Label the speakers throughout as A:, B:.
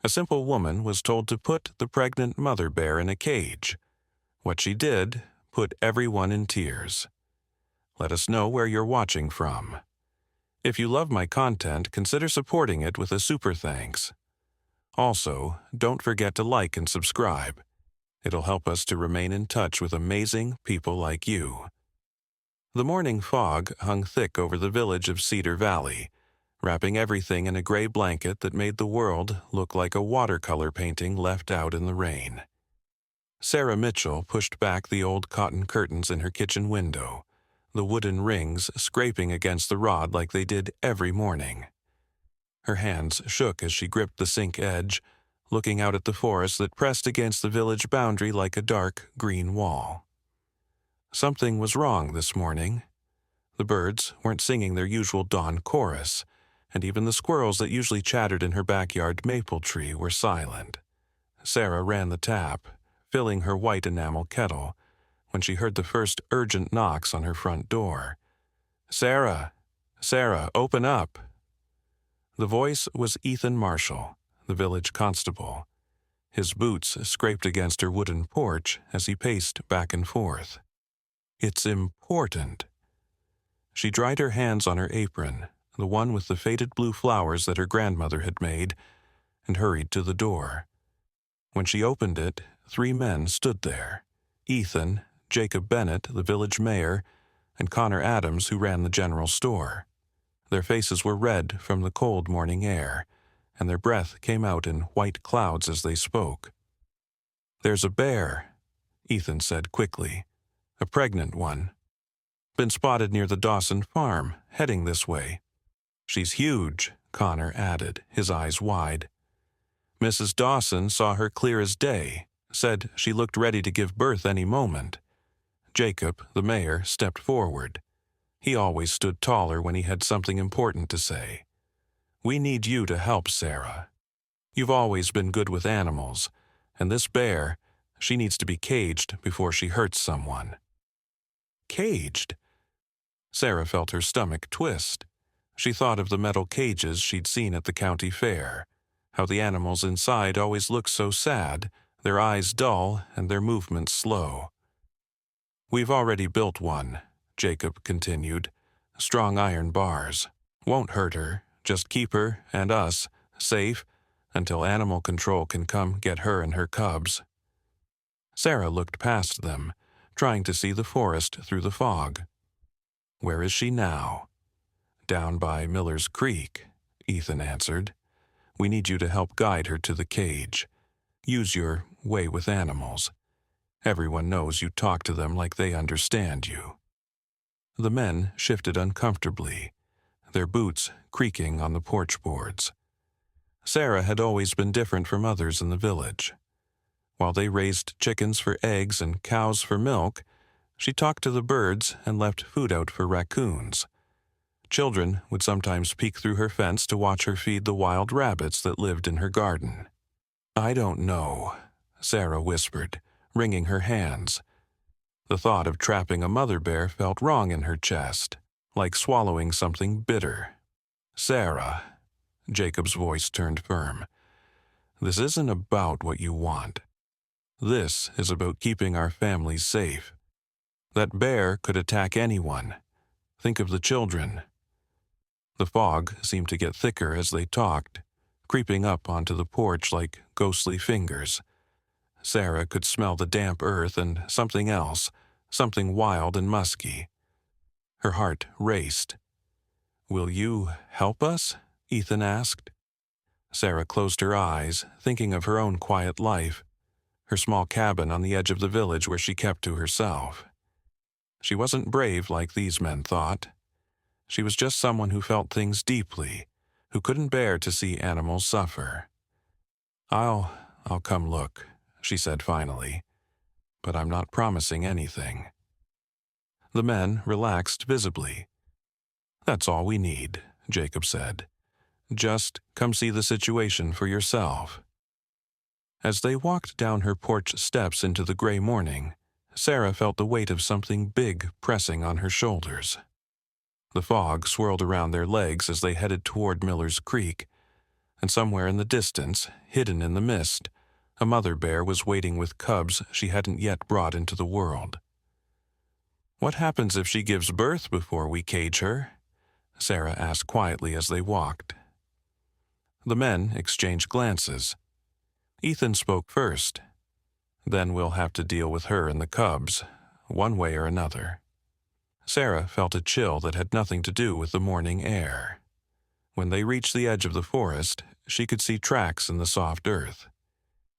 A: A simple woman was told to put the pregnant mother bear in a cage. What she did put everyone in tears. Let us know where you're watching from. If you love my content, consider supporting it with a super thanks. Also, don't forget to like and subscribe. It'll help us to remain in touch with amazing people like you. The morning fog hung thick over the village of Cedar Valley, wrapping everything in a gray blanket that made the world look like a watercolor painting left out in the rain. Sarah Mitchell pushed back the old cotton curtains in her kitchen window, the wooden rings scraping against the rod like they did every morning. Her hands shook as she gripped the sink edge, looking out at the forest that pressed against the village boundary like a dark green wall. Something was wrong this morning. The birds weren't singing their usual dawn chorus, and even the squirrels that usually chattered in her backyard maple tree were silent. Sarah ran the tap, filling her white enamel kettle, when she heard the first urgent knocks on her front door. "Sarah! Sarah, open up!" The voice was Ethan Marshall, the village constable. His boots scraped against her wooden porch as he paced back and forth. "It's important." She dried her hands on her apron, the one with the faded blue flowers that her grandmother had made, and hurried to the door. When she opened it, 3 men stood there: Ethan, Jacob Bennett, the village mayor, and Connor Adams, who ran the general store. Their faces were red from the cold morning air, and their breath came out in white clouds as they spoke. "There's a bear," Ethan said quickly. "A pregnant one. Been spotted near the Dawson farm, heading this way." "She's huge," Connor added, his eyes wide. "Mrs. Dawson saw her clear as day, said she looked ready to give birth any moment." Jacob, the mayor, stepped forward. He always stood taller when he had something important to say. "We need you to help Sarah. You've always been good with animals, and this bear, she needs to be caged before she hurts someone." Caged? Sarah felt her stomach twist. She thought of the metal cages she'd seen at the county fair, how the animals inside always looked so sad, their eyes dull and their movements slow. "We've already built one," Jacob continued. "Strong iron bars. Won't hurt her, just keep her and us safe until animal control can come get her and her cubs." Sarah looked past them, trying to see the forest through the fog. "Where is she now?" "Down by Miller's Creek," Ethan answered. "We need you to help guide her to the cage. Use your way with animals. Everyone knows you talk to them like they understand you." The men shifted uncomfortably, their boots creaking on the porch boards. Sarah had always been different from others in the village. While they raised chickens for eggs and cows for milk, she talked to the birds and left food out for raccoons. Children would sometimes peek through her fence to watch her feed the wild rabbits that lived in her garden. "I don't know," Sarah whispered, wringing her hands. The thought of trapping a mother bear felt wrong in her chest, like swallowing something bitter. "Sarah," Jacob's voice turned firm, "this isn't about what you want. This is about keeping our families safe. That bear could attack anyone. Think of the children." The fog seemed to get thicker as they talked, creeping up onto the porch like ghostly fingers. Sarah could smell the damp earth and something else, something wild and musky. Her heart raced. "Will you help us?" Ethan asked. Sarah closed her eyes, thinking of her own quiet life, her small cabin on the edge of the village where she kept to herself. She wasn't brave like these men thought. She was just someone who felt things deeply, who couldn't bear to see animals suffer. I'll come look," she said finally, "but I'm not promising anything." The men relaxed visibly. "That's all we need," Jacob said. "Just come see the situation for yourself." As they walked down her porch steps into the gray morning, Sarah felt the weight of something big pressing on her shoulders. The fog swirled around their legs as they headed toward Miller's Creek. and somewhere in the distance, hidden in the mist, a mother bear was waiting with cubs she hadn't yet brought into the world. "What happens if she gives birth before we cage her?" Sarah asked quietly as they walked. The men exchanged glances. Ethan spoke first. "Then we'll have to deal with her and the cubs, one way or another." Sarah felt a chill that had nothing to do with the morning air. When they reached the edge of the forest, she could see tracks in the soft earth.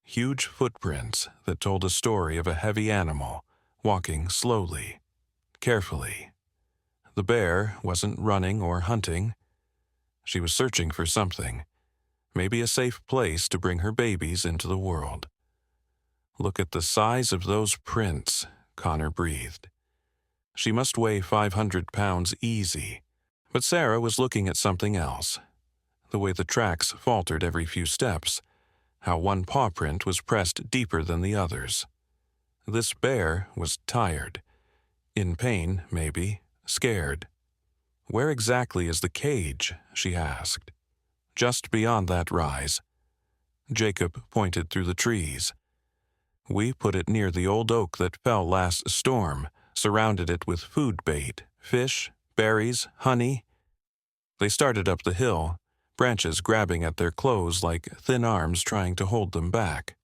A: Huge footprints that told a story of a heavy animal, walking slowly, carefully. The bear wasn't running or hunting. She was searching for something, maybe a safe place to bring her babies into the world. "Look at the size of those prints," Connor breathed. "She must weigh 500 pounds easy." But Sarah was looking at something else. The way the tracks faltered every few steps, how one paw print was pressed deeper than the others. This bear was tired. In pain, maybe, scared. "Where exactly is the cage?" she asked. "Just beyond that rise." Jacob pointed through the trees. "We put it near the old oak that fell last storm, surrounded it with food bait, fish, berries, honey." They started up the hill, branches grabbing at their clothes like thin arms trying to hold them back.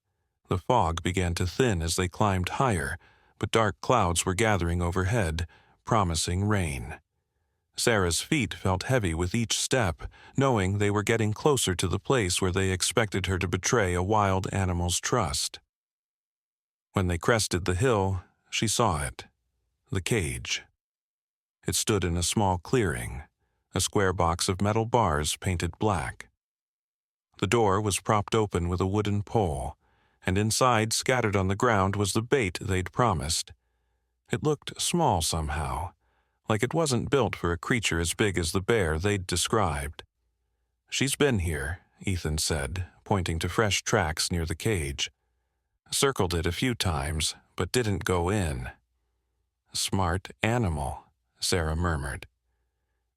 A: The fog began to thin as they climbed higher, but dark clouds were gathering overhead, promising rain. Sarah's feet felt heavy with each step, knowing they were getting closer to the place where they expected her to betray a wild animal's trust. When they crested the hill, she saw it. The cage. It stood in a small clearing, a square box of metal bars painted black. The door was propped open with a wooden pole, and inside, scattered on the ground, was the bait they'd promised. It looked small somehow, like it wasn't built for a creature as big as the bear they'd described. "She's been here," Ethan said, pointing to fresh tracks near the cage. "Circled it a few times, but didn't go in." "Smart animal," Sarah murmured.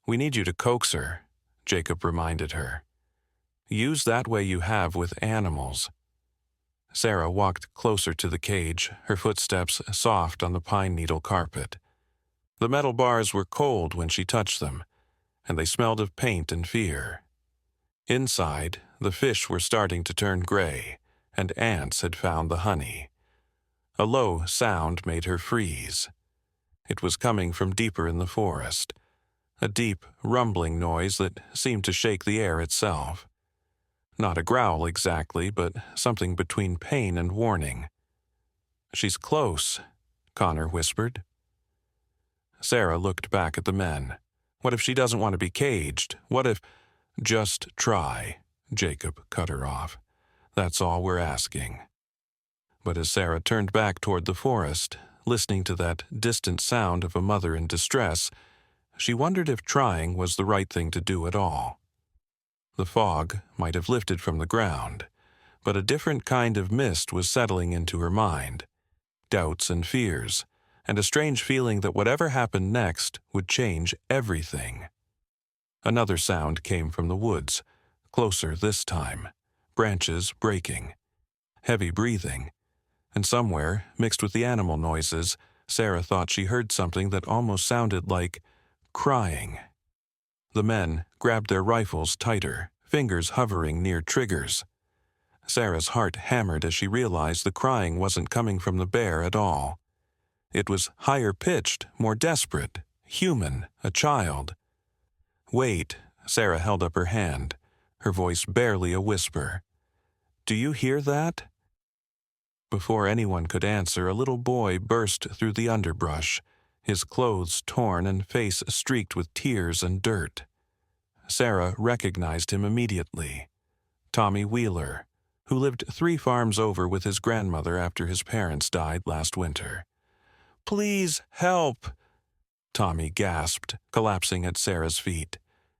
A: "We need you to coax her," Jacob reminded her. "Use that way you have with animals." Sarah walked closer to the cage, her footsteps soft on the pine needle carpet. The metal bars were cold when she touched them, and they smelled of paint and fear. Inside, the fish were starting to turn gray, and ants had found the honey. A low sound made her freeze. It was coming from deeper in the forest, a deep, rumbling noise that seemed to shake the air itself. Not a growl exactly, but something between pain and warning. "She's close," Connor whispered. Sarah looked back at the men. "What if she doesn't want to be caged? What if—" "Just try," Jacob cut her off. "That's all we're asking." But as Sarah turned back toward the forest, listening to that distant sound of a mother in distress, she wondered if trying was the right thing to do at all. The fog might have lifted from the ground, but a different kind of mist was settling into her mind. Doubts and fears, and a strange feeling that whatever happened next would change everything. Another sound came from the woods, closer this time, branches breaking, heavy breathing, and somewhere, mixed with the animal noises, Sarah thought she heard something that almost sounded like crying. The men grabbed their rifles tighter, fingers hovering near triggers. Sarah's heart hammered as she realized the crying wasn't coming from the bear at all. It was higher-pitched, more desperate, human, a child. "Wait," Sarah held up her hand, her voice barely a whisper. "Do you hear that?" Before anyone could answer, a little boy burst through the underbrush, his clothes torn and face streaked with tears and dirt. Sarah recognized him immediately. Tommy Wheeler, who lived 3 farms over with his grandmother after his parents died last winter. "Please help," Tommy gasped, collapsing at Sarah's feet.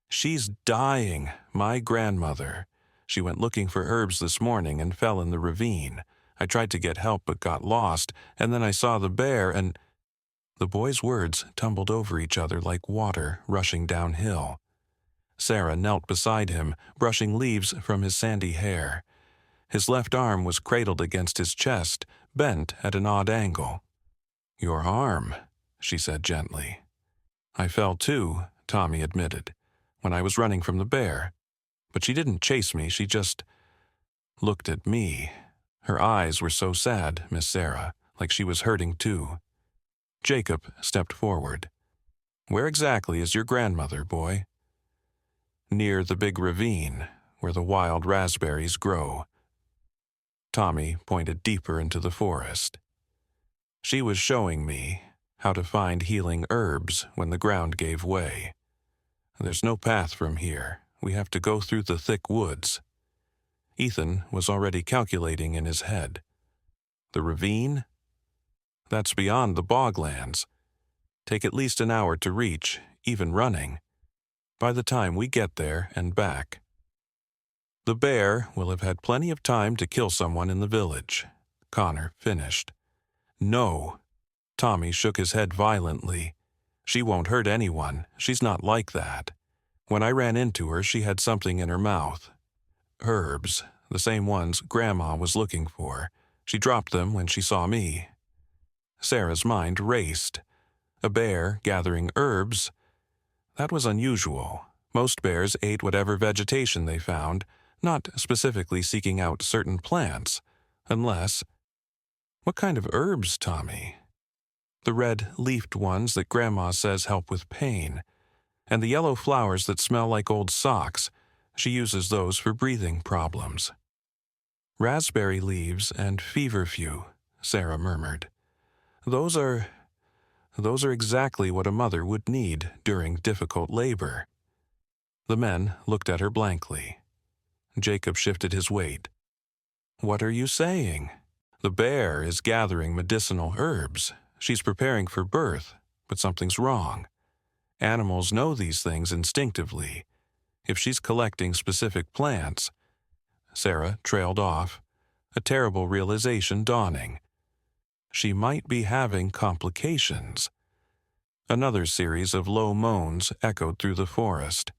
A: "She's dying, my grandmother. She went looking for herbs this morning and fell in the ravine. I tried to get help but got lost, and then I saw the bear and—" The boy's words tumbled over each other like water rushing downhill. Sarah knelt beside him, brushing leaves from his sandy hair. His left arm was cradled against his chest, bent at an odd angle. "Your arm," she said gently. "I fell too," Tommy admitted, "when I was running from the bear. But she didn't chase me, she just looked at me. Her eyes were so sad, Miss Sarah, like she was hurting too." Jacob stepped forward. "Where exactly is your grandmother, boy?" "Near the big ravine, where the wild raspberries grow." Tommy pointed deeper into the forest. "She was showing me how to find healing herbs when the ground gave way. There's no path from here. We have to go through the thick woods." Ethan was already calculating in his head. "The ravine? That's beyond the boglands. Take at least an hour to reach, even running, by the time we get there and back. The bear will have had plenty of time to kill someone in the village," Connor finished. "No." Tommy shook his head violently. "She won't hurt anyone. She's not like that. When I ran into her, she had something in her mouth. Herbs, the same ones Grandma was looking for. She dropped them when she saw me." Sarah's mind raced. A bear gathering herbs? That was unusual. Most bears ate whatever vegetation they found, not specifically seeking out certain plants, unless— "What kind of herbs, Tommy?" "The red-leafed ones that Grandma says help with pain, and the yellow flowers that smell like old socks. She uses those for breathing problems." "Raspberry leaves and feverfew," Sarah murmured. Those are exactly what a mother would need during difficult labor." The men looked at her blankly. Jacob shifted his weight. "What are you saying? The bear is gathering medicinal herbs. She's preparing for birth, but something's wrong. Animals know these things instinctively. If she's collecting specific plants—" Sarah trailed off, a terrible realization dawning. She might be having complications. Another series of low moans echoed through the forest,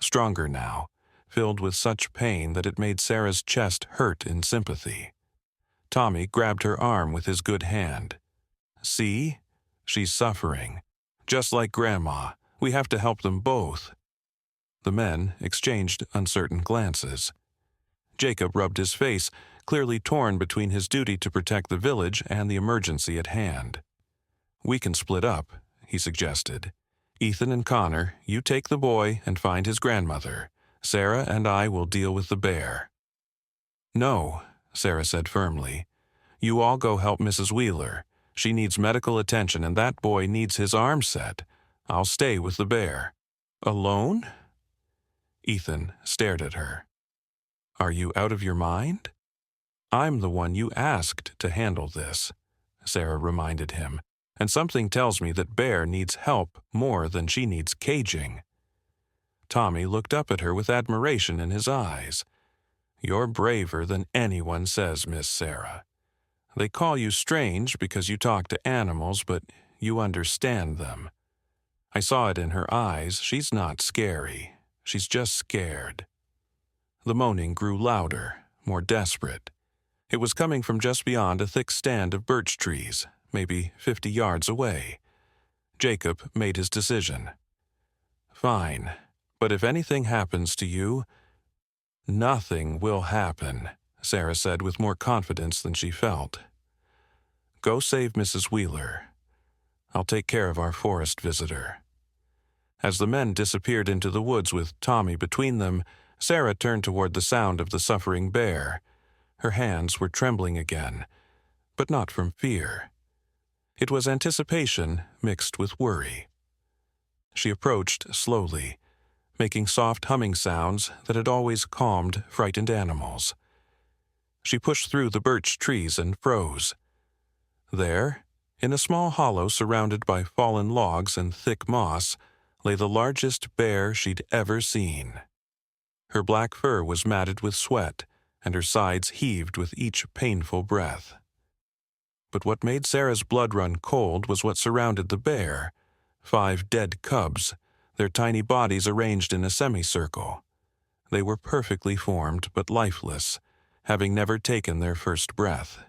A: stronger now, filled with such pain that it made Sarah's chest hurt in sympathy. Tommy grabbed her arm with his good hand. "See? She's suffering. Just like Grandma. We have to help them both." The men exchanged uncertain glances. Jacob rubbed his face, clearly torn between his duty to protect the village and the emergency at hand. "We can split up," he suggested. "Ethan and Connor, you take the boy and find his grandmother. Sarah and I will deal with the bear." "No," Sarah said firmly. "You all go help Mrs. Wheeler. She needs medical attention and that boy needs his arm set. I'll stay with the bear." "Alone?" Ethan stared at her. "Are you out of your mind?" "I'm the one you asked to handle this," Sarah reminded him, "and something tells me that Bear needs help more than she needs caging." Tommy looked up at her with admiration in his eyes. "You're braver than anyone says, Miss Sarah. They call you strange because you talk to animals, but you understand them. I saw it in her eyes. She's not scary. She's just scared." The moaning grew louder, more desperate. It was coming from just beyond a thick stand of birch trees, maybe 50 yards away. Jacob made his decision. "Fine, but if anything happens to you—" "Nothing will happen," Sarah said with more confidence than she felt. "Go save Mrs. Wheeler. I'll take care of our forest visitor." As the men disappeared into the woods with Tommy between them, Sarah turned toward the sound of the suffering bear. Her hands were trembling again, but not from fear. It was anticipation mixed with worry. She approached slowly, making soft humming sounds that had always calmed frightened animals. She pushed through the birch trees and froze. There, in a small hollow surrounded by fallen logs and thick moss, lay the largest bear she'd ever seen. Her black fur was matted with sweat, and her sides heaved with each painful breath. But what made Sarah's blood run cold was what surrounded the bear: 5 dead cubs, their tiny bodies arranged in a semicircle. They were perfectly formed but lifeless, having never taken their first breath.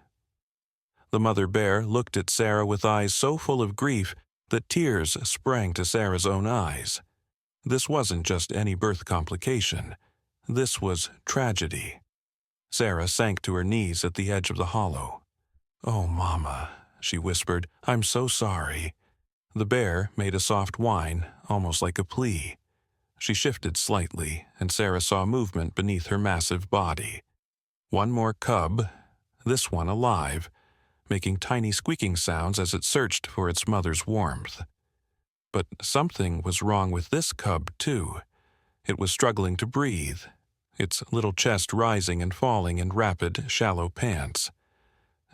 A: The mother bear looked at Sarah with eyes so full of grief that tears sprang to Sarah's own eyes. This wasn't just any birth complication. This was tragedy. Sarah sank to her knees at the edge of the hollow. "Oh, Mama," she whispered, "I'm so sorry." The bear made a soft whine, almost like a plea. She shifted slightly, and Sarah saw movement beneath her massive body. One more cub, this one alive, making tiny squeaking sounds as it searched for its mother's warmth. But something was wrong with this cub, too. It was struggling to breathe, its little chest rising and falling in rapid, shallow pants.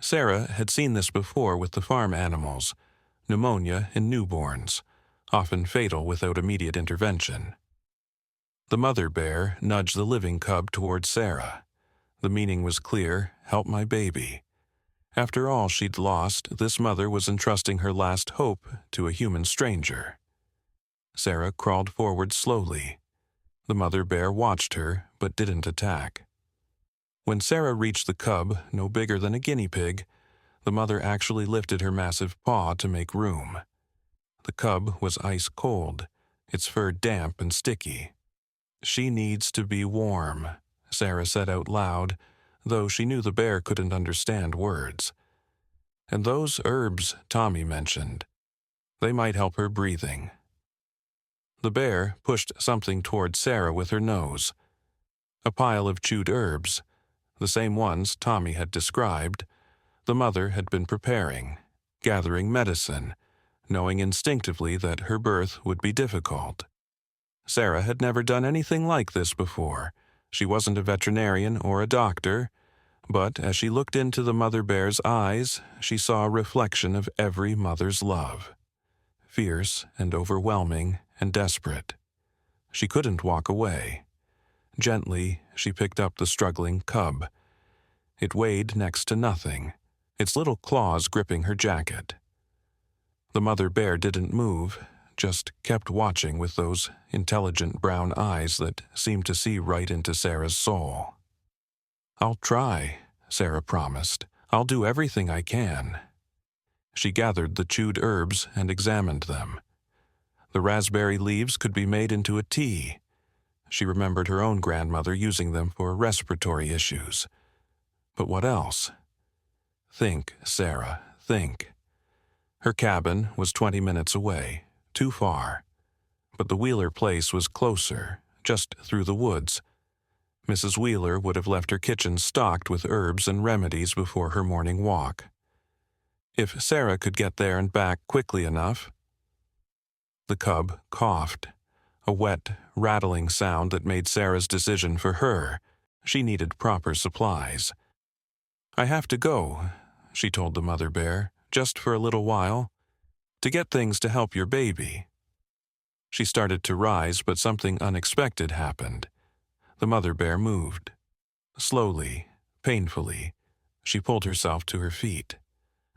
A: Sarah had seen this before with the farm animals, pneumonia in newborns, often fatal without immediate intervention. The mother bear nudged the living cub toward Sarah. The meaning was clear: help my baby. After all she'd lost, this mother was entrusting her last hope to a human stranger. Sarah crawled forward slowly. The mother bear watched her, but didn't attack. When Sarah reached the cub, no bigger than a guinea pig, the mother actually lifted her massive paw to make room. The cub was ice cold, its fur damp and sticky. "She needs to be warm," Sarah said out loud, though she knew the bear couldn't understand words. "And those herbs Tommy mentioned, they might help her breathing." The bear pushed something toward Sarah with her nose. A pile of chewed herbs, the same ones Tommy had described. The mother had been preparing, gathering medicine, knowing instinctively that her birth would be difficult. Sarah had never done anything like this before. She wasn't a veterinarian or a doctor, but as she looked into the mother bear's eyes, she saw a reflection of every mother's love. Fierce and overwhelming and desperate. She couldn't walk away. Gently, she picked up the struggling cub. It weighed next to nothing, its little claws gripping her jacket. The mother bear didn't move, just kept watching with those intelligent brown eyes that seemed to see right into Sarah's soul. "I'll try," Sarah promised. "I'll do everything I can." She gathered the chewed herbs and examined them. The raspberry leaves could be made into a tea. She remembered her own grandmother using them for respiratory issues. But what else? Think, Sarah, think. Her cabin was 20 minutes away, too far. But the Wheeler place was closer, just through the woods. Mrs. Wheeler would have left her kitchen stocked with herbs and remedies before her morning walk. If Sarah could get there and back quickly enough. The cub coughed, a wet, rattling sound that made Sarah's decision for her. She needed proper supplies. "I have to go," she told the mother bear, "just for a little while, to get things to help your baby." She started to rise, but something unexpected happened. The mother bear moved. Slowly, painfully, she pulled herself to her feet.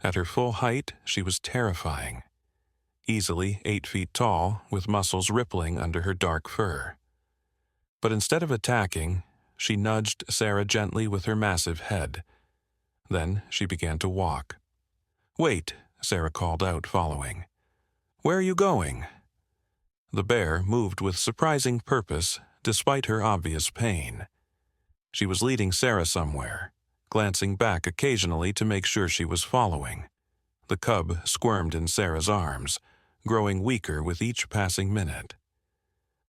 A: At her full height, she was terrifying. Easily 8 feet tall, with muscles rippling under her dark fur. But instead of attacking, she nudged Sarah gently with her massive head. Then she began to walk. "Wait," Sarah called out, following. "Where are you going?" The bear moved with surprising purpose, despite her obvious pain. She was leading Sarah somewhere, glancing back occasionally to make sure she was following. The cub squirmed in Sarah's arms, growing weaker with each passing minute.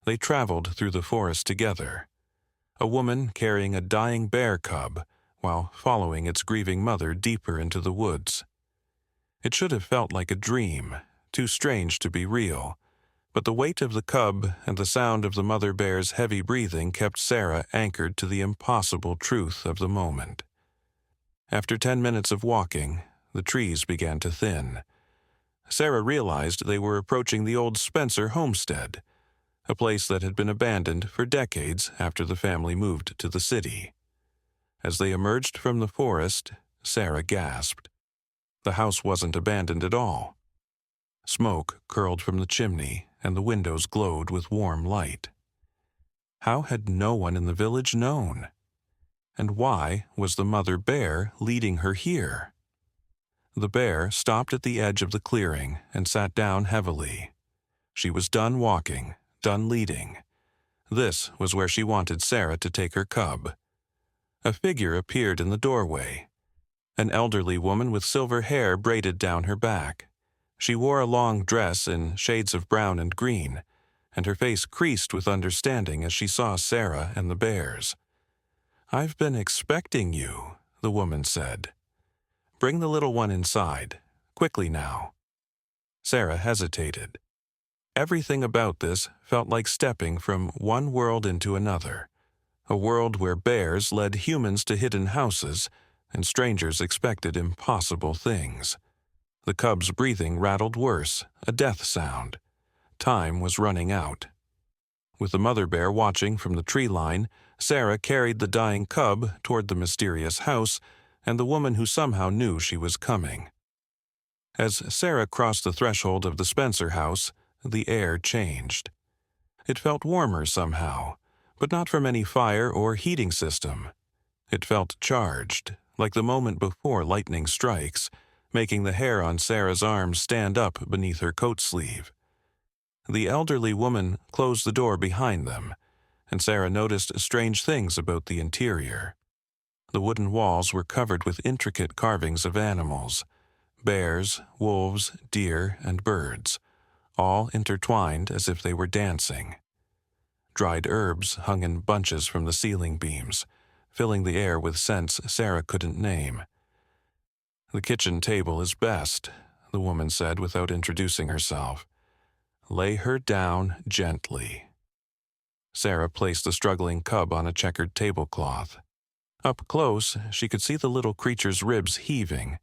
A: They traveled through the forest together, a woman carrying a dying bear cub while following its grieving mother deeper into the woods. It should have felt like a dream, too strange to be real, but the weight of the cub and the sound of the mother bear's heavy breathing kept Sarah anchored to the impossible truth of the moment. After 10 minutes of walking, the trees began to thin. Sarah realized they were approaching the old Spencer homestead, a place that had been abandoned for decades after the family moved to the city. As they emerged from the forest, Sarah gasped. The house wasn't abandoned at all. Smoke curled from the chimney, and the windows glowed with warm light. How had no one in the village known? And why was the mother bear leading her here? The bear stopped at the edge of the clearing and sat down heavily. She was done walking, done leading. This was where she wanted Sarah to take her cub. A figure appeared in the doorway. An elderly woman with silver hair braided down her back. She wore a long dress in shades of brown and green, and her face creased with understanding as she saw Sarah and the bears. "I've been expecting you," the woman said. "Bring the little one inside, quickly now." Sarah hesitated. Everything about this felt like stepping from one world into another, a world where bears led humans to hidden houses and strangers expected impossible things. The cub's breathing rattled worse, a death sound. Time was running out. With the mother bear watching from the tree line, Sarah carried the dying cub toward the mysterious house and the woman who somehow knew she was coming. As Sarah crossed the threshold of the Spencer house, the air changed. It felt warmer somehow, but not from any fire or heating system. It felt charged, like the moment before lightning strikes, making the hair on Sarah's arms stand up beneath her coat sleeve. The elderly woman closed the door behind them, and Sarah noticed strange things about the interior. The wooden walls were covered with intricate carvings of animals: bears, wolves, deer, and birds, all intertwined as if they were dancing. Dried herbs hung in bunches from the ceiling beams, filling the air with scents Sarah couldn't name. "The kitchen table is best," the woman said without introducing herself. "Lay her down gently." Sarah placed the struggling cub on a checkered tablecloth. Up close, she could see the little creature's ribs heaving.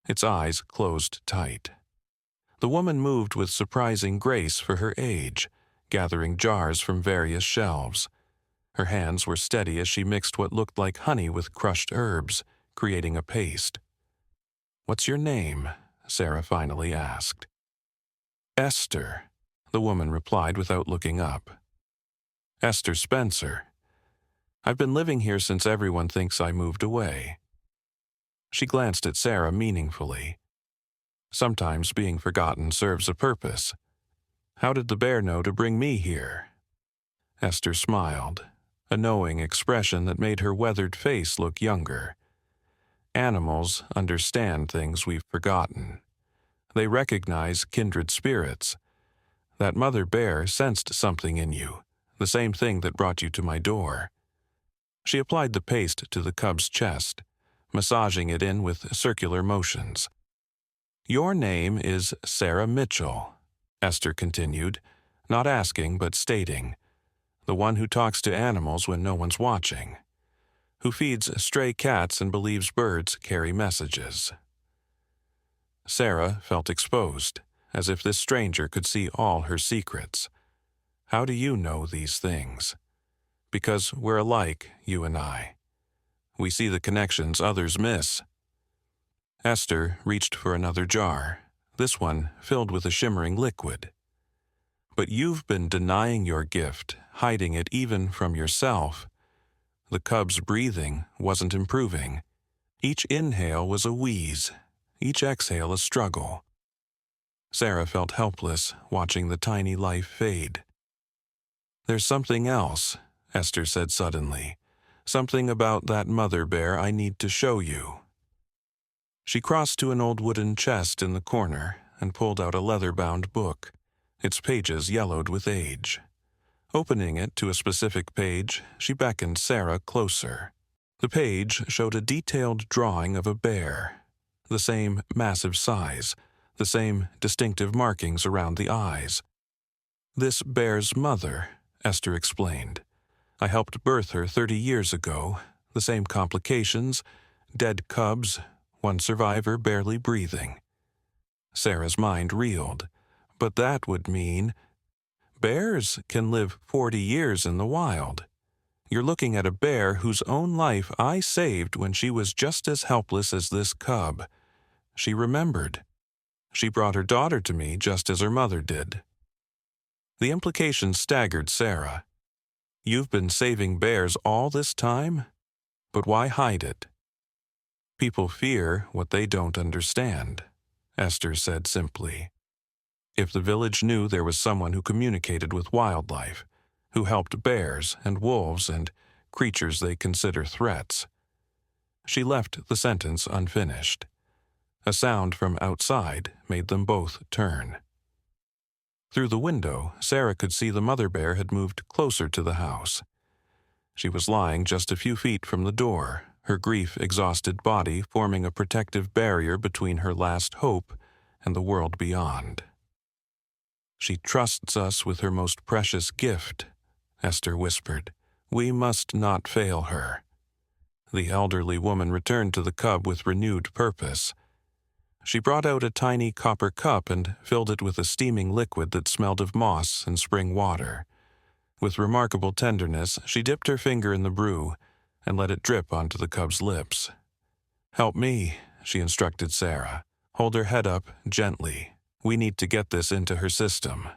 A: Its eyes closed tight. The woman moved with surprising grace for her age, gathering jars from various shelves. Her hands were steady as she mixed what looked like honey with crushed herbs, creating a paste. "What's your name?" Sarah finally asked. "Esther," the woman replied without looking up. "Esther Spencer. I've been living here since everyone thinks I moved away." She glanced at Sarah meaningfully. Sometimes being forgotten serves a purpose. "How did the bear know to bring me here?" Esther smiled, a knowing expression that made her weathered face look younger. Animals understand things we've forgotten. They recognize kindred spirits. That mother bear sensed something in you, the same thing that brought you to my door. She applied the paste to the cub's chest, massaging it in with circular motions. "Your name is Sarah Mitchell," Esther continued, not asking but stating. "The one who talks to animals when no one's watching. Who feeds stray cats and believes birds carry messages." Sarah felt exposed, as if this stranger could see all her secrets. "How do you know these things?" "Because we're alike, you and I. We see the connections others miss." Esther reached for another jar, this one filled with a shimmering liquid. "But you've been denying your gift, hiding it even from yourself." The cub's breathing wasn't improving. Each inhale was a wheeze, each exhale a struggle. Sarah felt helpless, watching the tiny life fade. "There's something else," Esther said suddenly. "Something about that mother bear I need to show you." She crossed to an old wooden chest in the corner and pulled out a leather-bound book, its pages yellowed with age. Opening it to a specific page, she beckoned Sarah closer. The page showed a detailed drawing of a bear, the same massive size, the same distinctive markings around the eyes. "This bear's mother," Esther explained. "I helped birth her 30 years ago, the same complications, dead cubs, one survivor barely breathing." Sarah's mind reeled. But that would mean bears can live 40 years in the wild. You're looking at a bear whose own life I saved when she was just as helpless as this cub. She remembered. She brought her daughter to me just as her mother did. The implication staggered Sarah. You've been saving bears all this time? But why hide it? People fear what they don't understand, Esther said simply. If the village knew there was someone who communicated with wildlife, who helped bears and wolves and creatures they consider threats. She left the sentence unfinished. A sound from outside made them both turn. Through the window, Sarah could see the mother bear had moved closer to the house. She was lying just a few feet from the door, her grief-exhausted body forming a protective barrier between her last hope and the world beyond. She trusts us with her most precious gift, Esther whispered. We must not fail her. The elderly woman returned to the cub with renewed purpose. She brought out a tiny copper cup and filled it with a steaming liquid that smelled of moss and spring water. With remarkable tenderness, she dipped her finger in the brew and let it drip onto the cub's lips. Help me, she instructed Sarah. Hold her head up gently. We need to get this into her system.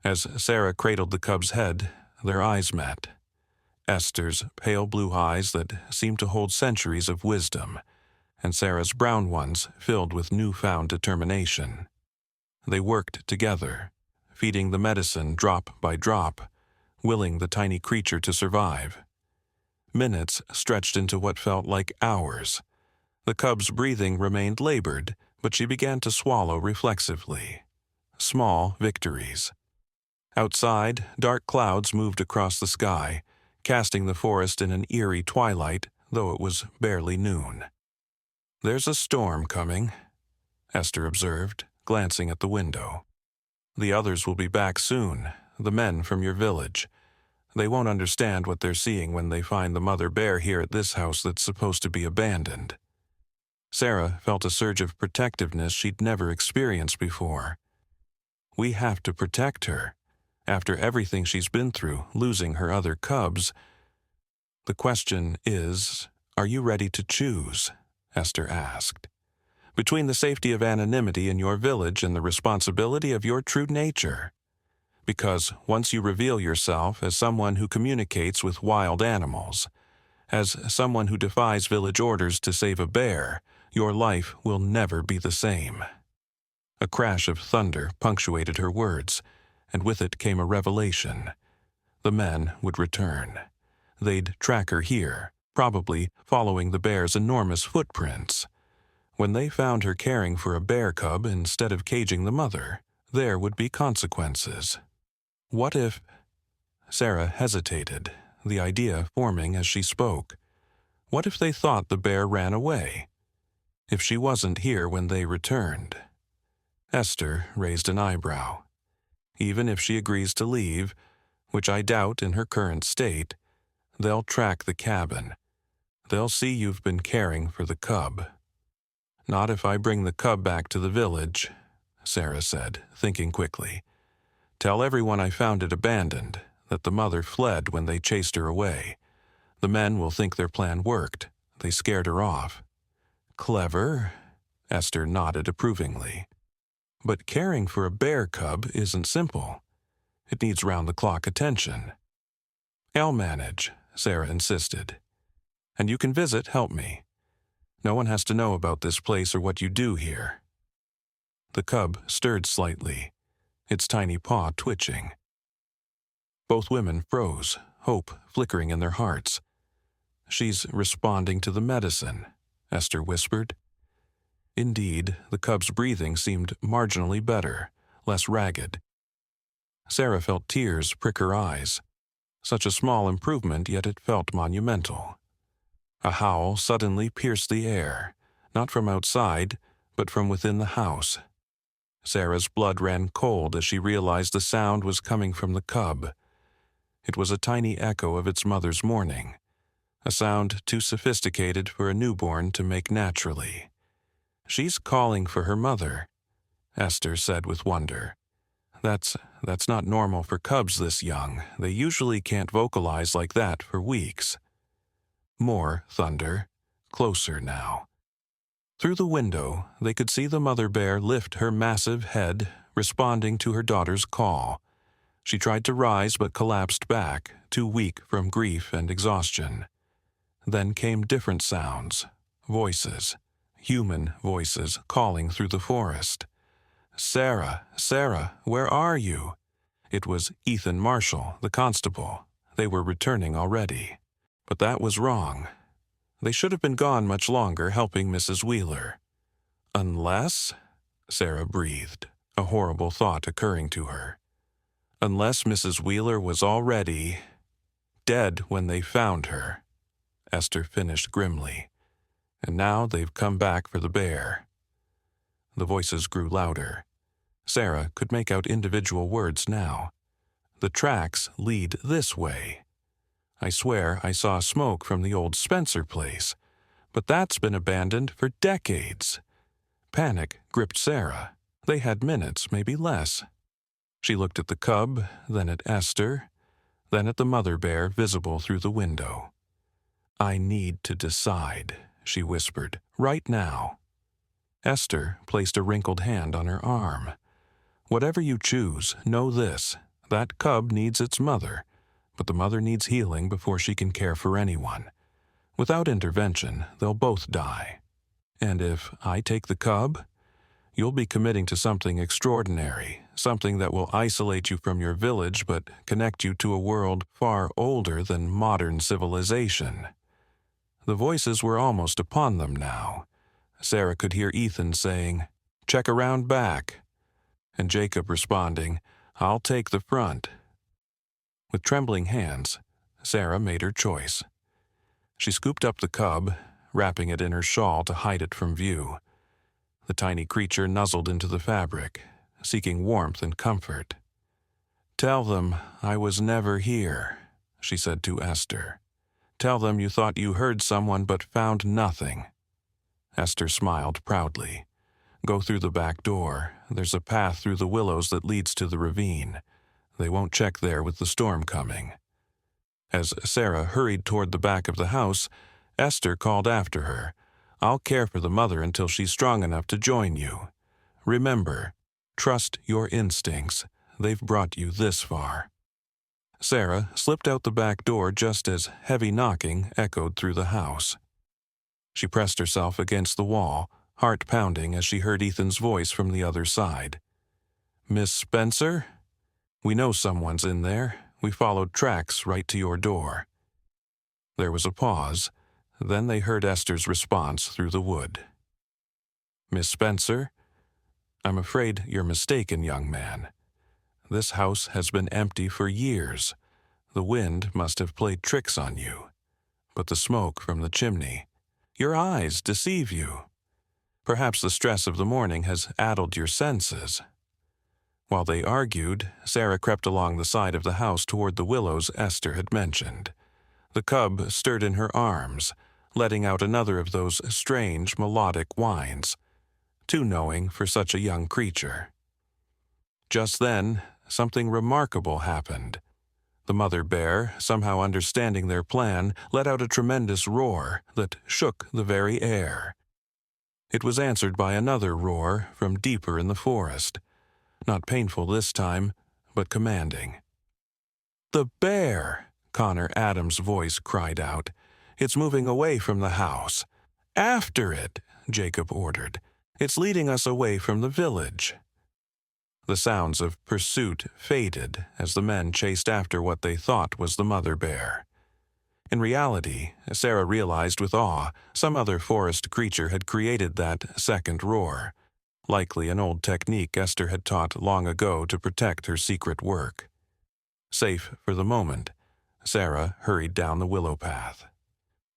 A: As Sarah cradled the cub's head, their eyes met. Esther's pale blue eyes that seemed to hold centuries of wisdom, and Sarah's brown ones filled with newfound determination. They worked together, feeding the medicine drop by drop, willing the tiny creature to survive. Minutes stretched into what felt like hours. The cub's breathing remained labored, but she began to swallow reflexively. Small victories. Outside, dark clouds moved across the sky, casting the forest in an eerie twilight, though it was barely noon. There's a storm coming, Esther observed, glancing at the window. The others will be back soon, the men from your village. They won't understand what they're seeing when they find the mother bear here at this house that's supposed to be abandoned. Sarah felt a surge of protectiveness she'd never experienced before. We have to protect her. After everything she's been through, losing her other cubs. The question is, are you ready to choose? Esther asked. Between the safety of anonymity in your village and the responsibility of your true nature. Because once you reveal yourself as someone who communicates with wild animals, as someone who defies village orders to save a bear, your life will never be the same. A crash of thunder punctuated her words, and with it came a revelation. The men would return. They'd track her here, probably following the bear's enormous footprints. When they found her caring for a bear cub instead of caging the mother, there would be consequences. What if... Sarah hesitated, the idea forming as she spoke. What if they thought the bear ran away? If she wasn't here when they returned? Esther raised an eyebrow. Even if she agrees to leave, which I doubt in her current state, they'll track the cabin. They'll see you've been caring for the cub. Not if I bring the cub back to the village, Sarah said, thinking quickly. Tell everyone I found it abandoned, that the mother fled when they chased her away. The men will think their plan worked. They scared her off. Clever, Esther nodded approvingly. But caring for a bear cub isn't simple. It needs round-the-clock attention. I'll manage, Sarah insisted. And you can visit, help me. No one has to know about this place or what you do here. The cub stirred slightly, its tiny paw twitching. Both women froze, hope flickering in their hearts. She's responding to the medicine, Esther whispered. Indeed, the cub's breathing seemed marginally better, less ragged. Sarah felt tears prick her eyes. Such a small improvement, yet it felt monumental. A howl suddenly pierced the air, not from outside, but from within the house. Sarah's blood ran cold as she realized the sound was coming from the cub. It was a tiny echo of its mother's mourning, a sound too sophisticated for a newborn to make naturally. She's calling for her mother, Esther said with wonder. That's not normal for cubs this young. They usually can't vocalize like that for weeks. More thunder, closer now. Through the window, they could see the mother bear lift her massive head, responding to her daughter's call. She tried to rise but collapsed back, too weak from grief and exhaustion. Then came different sounds, voices, human voices calling through the forest. "Sarah, Sarah, where are you?" It was Ethan Marshall, the constable. They were returning already. But that was wrong. They should have been gone much longer helping Mrs. Wheeler. Unless, Sarah breathed, a horrible thought occurring to her. Unless Mrs. Wheeler was already dead when they found her, Esther finished grimly. And now they've come back for the bear. The voices grew louder. Sarah could make out individual words now. The tracks lead this way. I swear I saw smoke from the old Spencer place, but that's been abandoned for decades. Panic gripped Sarah. They had minutes, maybe less. She looked at the cub, then at Esther, then at the mother bear visible through the window. "I need to decide," she whispered, "right now." Esther placed a wrinkled hand on her arm. "Whatever you choose, know this. That cub needs its mother, but the mother needs healing before she can care for anyone. Without intervention, they'll both die. And if I take the cub, you'll be committing to something extraordinary, something that will isolate you from your village but connect you to a world far older than modern civilization." The voices were almost upon them now. Sarah could hear Ethan saying, "Check around back," and Jacob responding, "I'll take the front." With trembling hands, Sarah made her choice. She scooped up the cub, wrapping it in her shawl to hide it from view. The tiny creature nuzzled into the fabric, seeking warmth and comfort. "Tell them I was never here," she said to Esther. "Tell them you thought you heard someone but found nothing." Esther smiled proudly. "Go through the back door. There's a path through the willows that leads to the ravine. They won't check there with the storm coming." As Sarah hurried toward the back of the house, Esther called after her, "I'll care for the mother until she's strong enough to join you. Remember, trust your instincts. They've brought you this far." Sarah slipped out the back door just as heavy knocking echoed through the house. She pressed herself against the wall, heart pounding as she heard Ethan's voice from the other side. "Miss Spencer? We know someone's in there. We followed tracks right to your door." There was a pause. Then they heard Esther's response through the wood. "Miss Spencer? I'm afraid you're mistaken, young man. This house has been empty for years. The wind must have played tricks on you. But the smoke from the chimney, your eyes deceive you. Perhaps the stress of the morning has addled your senses." While they argued, Sarah crept along the side of the house toward the willows Esther had mentioned. The cub stirred in her arms, letting out another of those strange melodic whines, too knowing for such a young creature. Just then, something remarkable happened. The mother bear, somehow understanding their plan, let out a tremendous roar that shook the very air. It was answered by another roar from deeper in the forest, not painful this time, but commanding. "The bear!" Connor Adams' voice cried out. "It's moving away from the house." "After it!" Jacob ordered. "It's leading us away from the village." The sounds of pursuit faded as the men chased after what they thought was the mother bear. In reality, Sarah realized with awe, some other forest creature had created that second roar, likely an old technique Esther had taught long ago to protect her secret work. Safe for the moment, Sarah hurried down the willow path.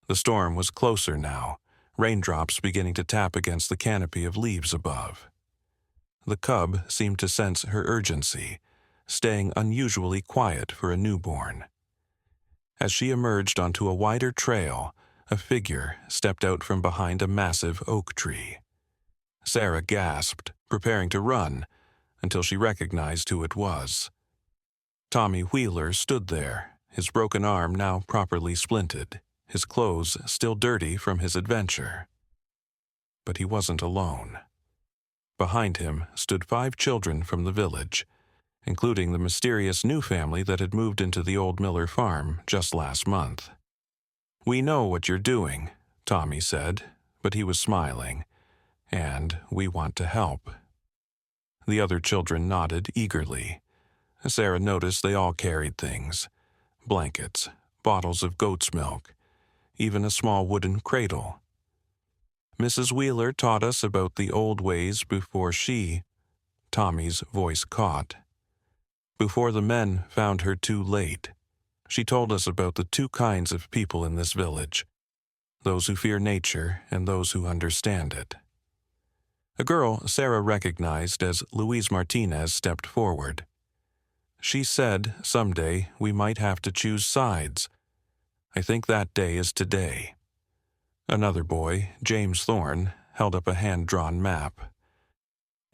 A: The storm was closer now, raindrops beginning to tap against the canopy of leaves above. The cub seemed to sense her urgency, staying unusually quiet for a newborn. As she emerged onto a wider trail, a figure stepped out from behind a massive oak tree. Sarah gasped, preparing to run, until she recognized who it was. Tommy Wheeler stood there, his broken arm now properly splinted, his clothes still dirty from his adventure. But he wasn't alone. Behind him stood 5 children from the village, including the mysterious new family that had moved into the old Miller farm just last month. "We know what you're doing," Tommy said, but he was smiling, "and we want to help." The other children nodded eagerly. Sarah noticed they all carried things: blankets, bottles of goat's milk, even a small wooden cradle. "Mrs. Wheeler taught us about the old ways before Tommy's voice caught. Before the men found her too late. She told us about the two kinds of people in this village, those who fear nature and those who understand it." A girl Sarah recognized as Louise Martinez stepped forward. "She said someday we might have to choose sides. I think that day is today." Another boy, James Thorne, held up a hand-drawn map.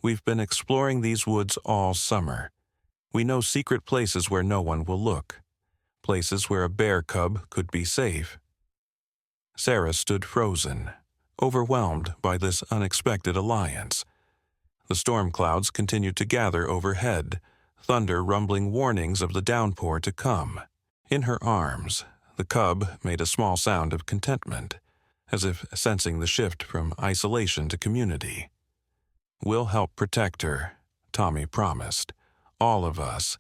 A: "We've been exploring these woods all summer. We know secret places where no one will look, places where a bear cub could be safe." Sarah stood frozen, overwhelmed by this unexpected alliance. The storm clouds continued to gather overhead, thunder rumbling warnings of the downpour to come. In her arms, the cub made a small sound of contentment, as if sensing the shift from isolation to community. "We'll help protect her," Tommy promised. "All of us.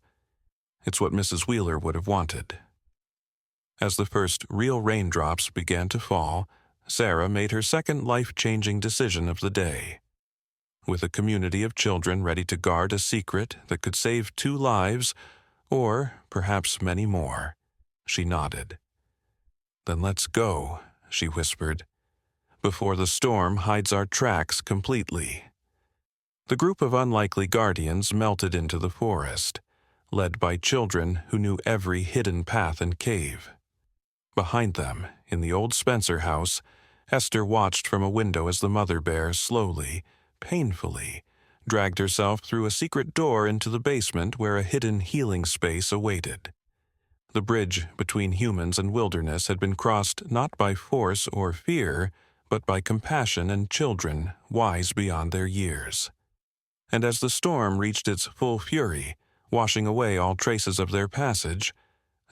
A: It's what Mrs. Wheeler would have wanted." As the first real raindrops began to fall, Sarah made her second life-changing decision of the day. With a community of children ready to guard a secret that could save 2 lives, or perhaps many more, she nodded. "Then let's go," she whispered, "before the storm hides our tracks completely." The group of unlikely guardians melted into the forest, led by children who knew every hidden path and cave. Behind them, in the old Spencer house, Esther watched from a window as the mother bear slowly, painfully, dragged herself through a secret door into the basement where a hidden healing space awaited. The bridge between humans and wilderness had been crossed not by force or fear, but by compassion and children wise beyond their years. And as the storm reached its full fury, washing away all traces of their passage,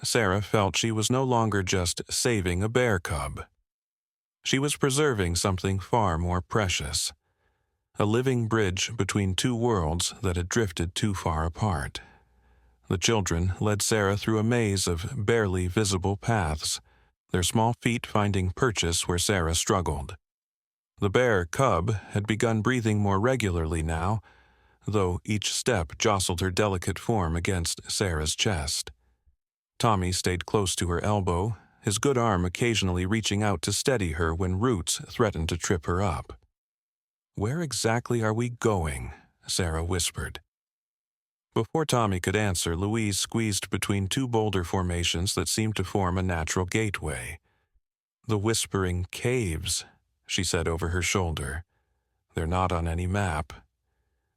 A: Sarah felt she was no longer just saving a bear cub. She was preserving something far more precious, a living bridge between 2 worlds that had drifted too far apart. The children led Sarah through a maze of barely visible paths, their small feet finding purchase where Sarah struggled. The bear cub had begun breathing more regularly now, though each step jostled her delicate form against Sarah's chest. Tommy stayed close to her elbow, his good arm occasionally reaching out to steady her when roots threatened to trip her up. "Where exactly are we going?" Sarah whispered. Before Tommy could answer, Louise squeezed between 2 boulder formations that seemed to form a natural gateway. "The Whispering Caves," she said over her shoulder. "They're not on any map.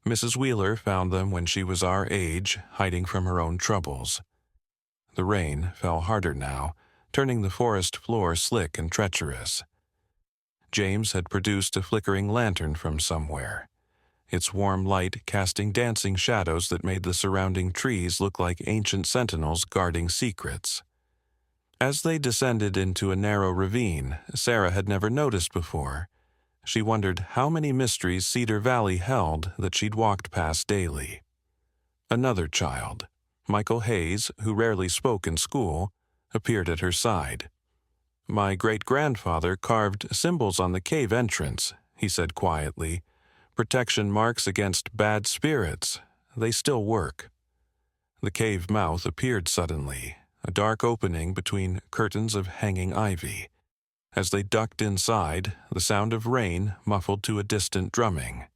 A: Mrs. Wheeler found them when she was our age, hiding from her own troubles." The rain fell harder now, turning the forest floor slick and treacherous. James had produced a flickering lantern from somewhere, its warm light casting dancing shadows that made the surrounding trees look like ancient sentinels guarding secrets. As they descended into a narrow ravine Sarah had never noticed before, she wondered how many mysteries Cedar Valley held that she'd walked past daily. Another child, Michael Hayes, who rarely spoke in school, appeared at her side. "My great-grandfather carved symbols on the cave entrance," he said quietly. "Protection marks against bad spirits. They still work." The cave mouth appeared suddenly, a dark opening between curtains of hanging ivy. As they ducked inside, the sound of rain muffled to a distant drumming.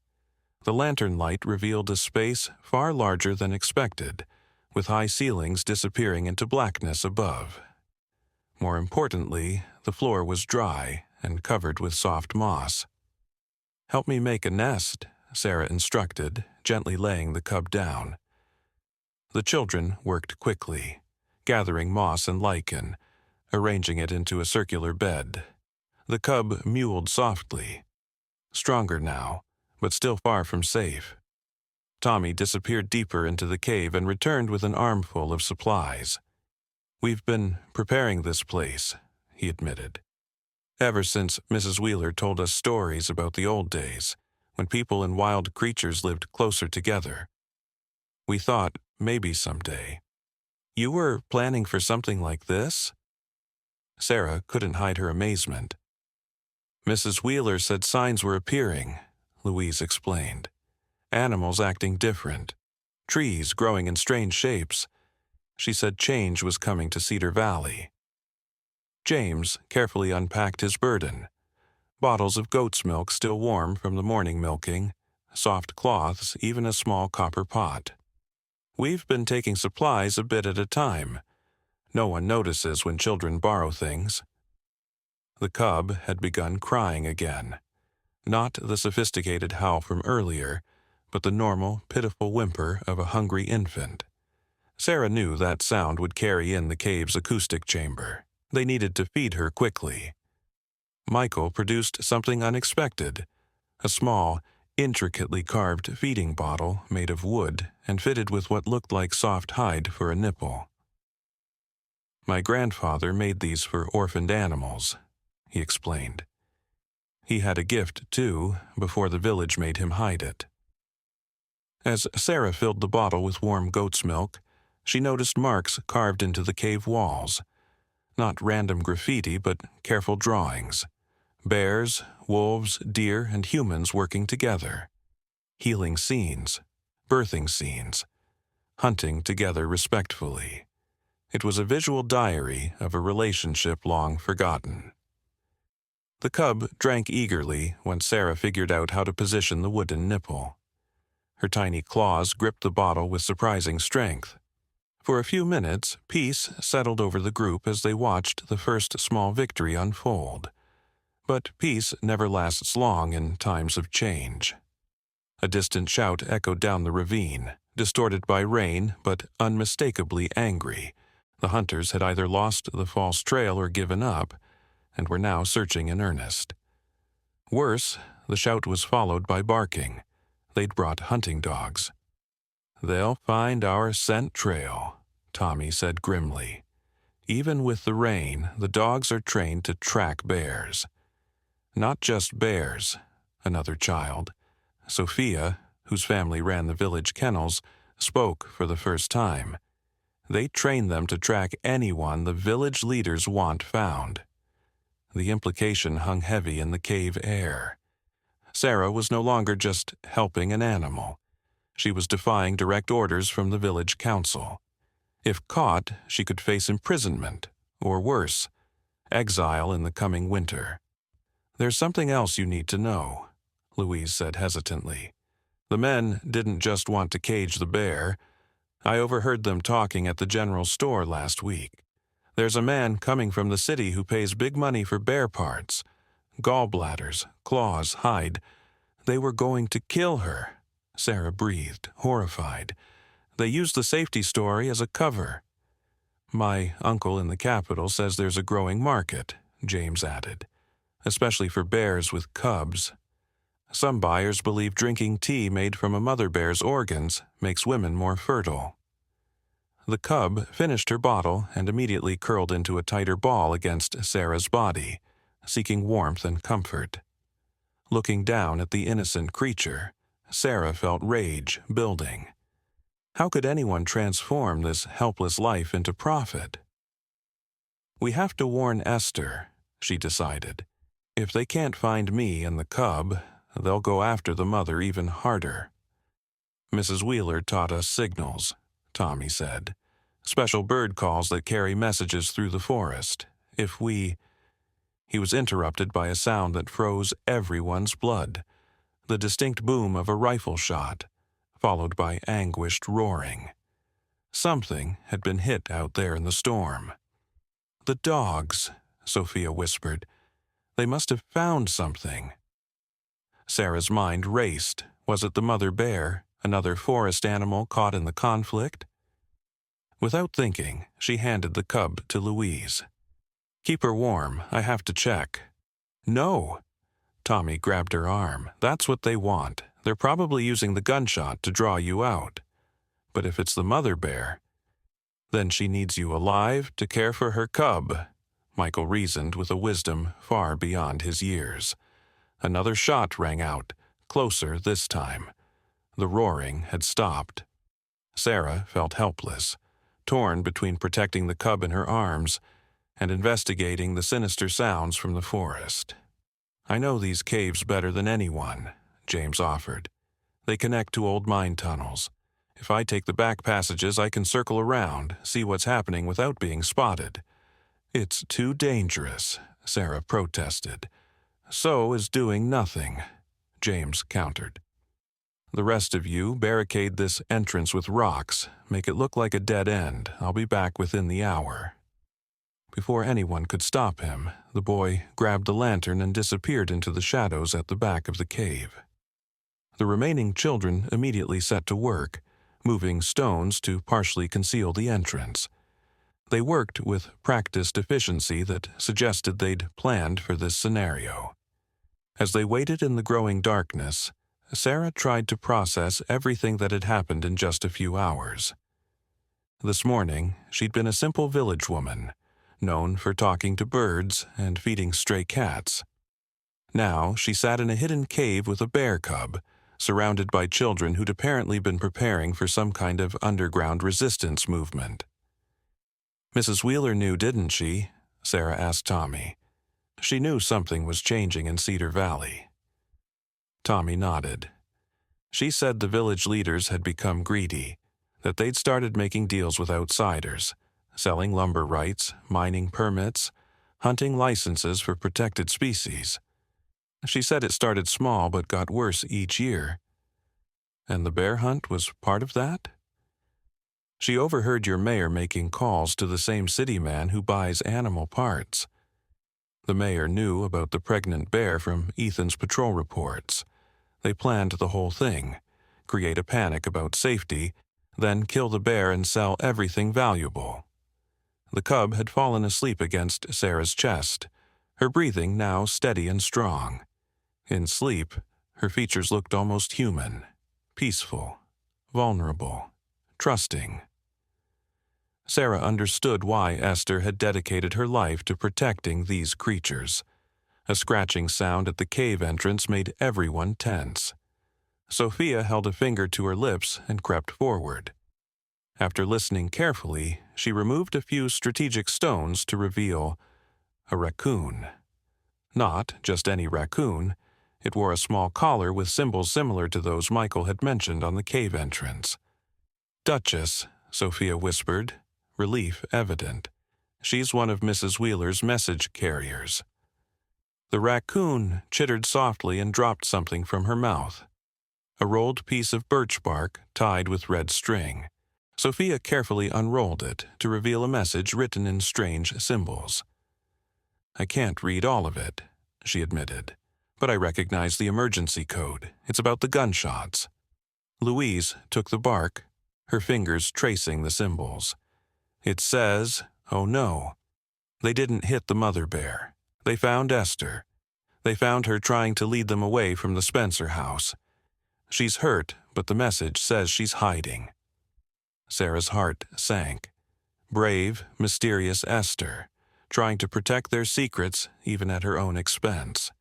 A: The lantern light revealed a space far larger than expected, with high ceilings disappearing into blackness above. More importantly, the floor was dry and covered with soft moss. "Help me make a nest," Sarah instructed, gently laying the cub down. The children worked quickly, gathering moss and lichen, arranging it into a circular bed. The cub mewled softly, stronger now, but still far from safe. Tommy disappeared deeper into the cave and returned with an armful of supplies. "We've been preparing this place," he admitted, "ever since Mrs. Wheeler told us stories about the old days, when people and wild creatures lived closer together. We thought maybe someday." "You were planning for something like this?" Sarah couldn't hide her amazement. "Mrs. Wheeler said signs were appearing," Louise explained. "Animals acting different. Trees growing in strange shapes. She said change was coming to Cedar Valley." James carefully unpacked his burden. Bottles of goat's milk still warm from the morning milking, soft cloths, even a small copper pot. "We've been taking supplies a bit at a time. No one notices when children borrow things." The cub had begun crying again. Not the sophisticated howl from earlier, but the normal, pitiful whimper of a hungry infant. Sarah knew that sound would carry in the cave's acoustic chamber. They needed to feed her quickly. Michael produced something unexpected, a small, intricately carved feeding bottle made of wood and fitted with what looked like soft hide for a nipple. "My grandfather made these for orphaned animals," he explained. "He had a gift, too, before the village made him hide it." As Sarah filled the bottle with warm goat's milk, she noticed marks carved into the cave walls. Not random graffiti, but careful drawings. Bears, wolves, deer, and humans working together. Healing scenes, birthing scenes, hunting together respectfully. It was a visual diary of a relationship long forgotten. The cub drank eagerly when Sarah figured out how to position the wooden nipple. Her tiny claws gripped the bottle with surprising strength. For a few minutes, peace settled over the group as they watched the first small victory unfold. But peace never lasts long in times of change. A distant shout echoed down the ravine, distorted by rain but unmistakably angry. The hunters had either lost the false trail or given up, and were now searching in earnest. Worse, the shout was followed by barking. They'd brought hunting dogs. "They'll find our scent trail," Tommy said grimly. "Even with the rain, the dogs are trained to track bears." "Not just bears," another child, Sophia, whose family ran the village kennels, spoke for the first time. "They train them to track anyone the village leaders want found." The implication hung heavy in the cave air. Sarah was no longer just helping an animal. She was defying direct orders from the village council. If caught, she could face imprisonment, or worse, exile in the coming winter. "There's something else you need to know," Louise said hesitantly. "The men didn't just want to cage the bear. I overheard them talking at the general store last week. There's a man coming from the city who pays big money for bear parts. Gallbladders, claws, hide. They were going to kill her." Sarah breathed, horrified. "They used the safety story as a cover." "My uncle in the capital says there's a growing market," James added, "especially for bears with cubs. Some buyers believe drinking tea made from a mother bear's organs makes women more fertile." The cub finished her bottle and immediately curled into a tighter ball against Sarah's body, seeking warmth and comfort. Looking down at the innocent creature, Sarah felt rage building. How could anyone transform this helpless life into profit? "We have to warn Esther," she decided. "If they can't find me and the cub, they'll go after the mother even harder." "Mrs. Wheeler taught us signals," Tommy said. "Special bird calls that carry messages through the forest. If we—" He was interrupted by a sound that froze everyone's blood. The distinct boom of a rifle shot, followed by anguished roaring. Something had been hit out there in the storm. "The dogs," Sophia whispered. "They must have found something." Sarah's mind raced. Was it the mother bear, another forest animal caught in the conflict? Without thinking, she handed the cub to Louise. "Keep her warm. I have to check." "No!" Tommy grabbed her arm. "That's what they want. They're probably using the gunshot to draw you out. But if it's the mother bear, then she needs you alive to care for her cub, Michael reasoned with a wisdom far beyond his years. Another shot rang out, closer this time. The roaring had stopped. Sarah felt helpless, torn between protecting the cub in her arms and investigating the sinister sounds from the forest. "I know these caves better than anyone," James offered. "They connect to old mine tunnels. If I take the back passages, I can circle around, see what's happening without being spotted." "It's too dangerous," Sarah protested. "So is doing nothing," James countered. "The rest of you barricade this entrance with rocks, make it look like a dead end. I'll be back within the hour." Before anyone could stop him, the boy grabbed the lantern and disappeared into the shadows at the back of the cave. The remaining children immediately set to work, moving stones to partially conceal the entrance. They worked with practiced efficiency that suggested they'd planned for this scenario. As they waited in the growing darkness, Sarah tried to process everything that had happened in just a few hours. This morning, she'd been a simple village woman, known for talking to birds and feeding stray cats. Now she sat in a hidden cave with a bear cub, surrounded by children who'd apparently been preparing for some kind of underground resistance movement. "Mrs. Wheeler knew, didn't she?" Sarah asked Tommy. She knew something was changing in Cedar Valley. Tommy nodded. She said the village leaders had become greedy, that they'd started making deals with outsiders, selling lumber rights, mining permits, hunting licenses for protected species. She said it started small but got worse each year. And the bear hunt was part of that? "She overheard your mayor making calls to the same city man who buys animal parts." The mayor knew about the pregnant bear from Ethan's patrol reports. They planned the whole thing, create a panic about safety, then kill the bear and sell everything valuable. The cub had fallen asleep against Sarah's chest, her breathing now steady and strong. In sleep, her features looked almost human, peaceful, vulnerable, trusting. Sarah understood why Esther had dedicated her life to protecting these creatures. A scratching sound at the cave entrance made everyone tense. Sophia held a finger to her lips and crept forward. After listening carefully, she removed a few strategic stones to reveal a raccoon. Not just any raccoon. It wore a small collar with symbols similar to those Michael had mentioned on the cave entrance. "Duchess," Sophia whispered, relief evident. "She's one of Mrs. Wheeler's message carriers." The raccoon chittered softly and dropped something from her mouth. A rolled piece of birch bark tied with red string. Sophia carefully unrolled it to reveal a message written in strange symbols. "I can't read all of it," she admitted, "but I recognize the emergency code. It's about the gunshots." Louise took the bark, her fingers tracing the symbols. "It says, oh no. They didn't hit the mother bear. They found Esther. They found her trying to lead them away from the Spencer house. She's hurt, but the message says she's hiding." Sarah's heart sank. Brave, mysterious Esther, trying to protect their secrets even at her own expense.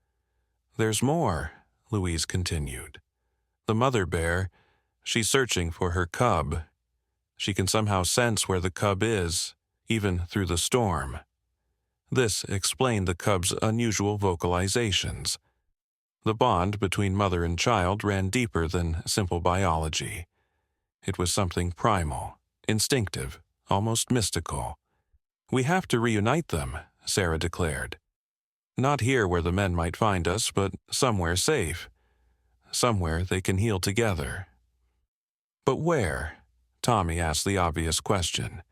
A: "There's more," Louise continued. "The mother bear, she's searching for her cub. She can somehow sense where the cub is, even through the storm." This explained the cub's unusual vocalizations. The bond between mother and child ran deeper than simple biology. It was something primal, instinctive, almost mystical. "We have to reunite them," Sarah declared. "Not here where the men might find us, but somewhere safe. Somewhere they can heal together." "But where?" Tommy asked the obvious question.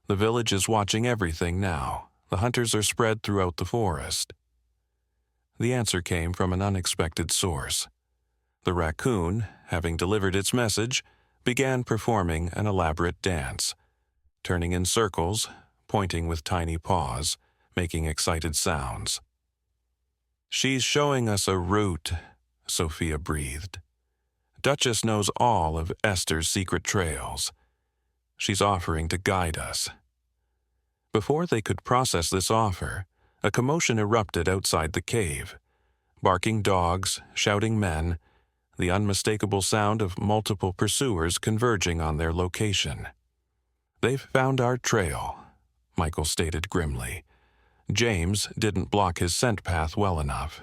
A: "The village is watching everything now. The hunters are spread throughout the forest." The answer came from an unexpected source. The raccoon, having delivered its message, began performing an elaborate dance, turning in circles, pointing with tiny paws, making excited sounds. "She's showing us a route," Sophia breathed. Duchess knows all of Esther's secret trails. She's offering to guide us." Before they could process this offer, a commotion erupted outside the cave. Barking dogs, shouting men, the unmistakable sound of multiple pursuers converging on their location. "They've found our trail," Michael stated grimly. "James didn't block his scent path well enough."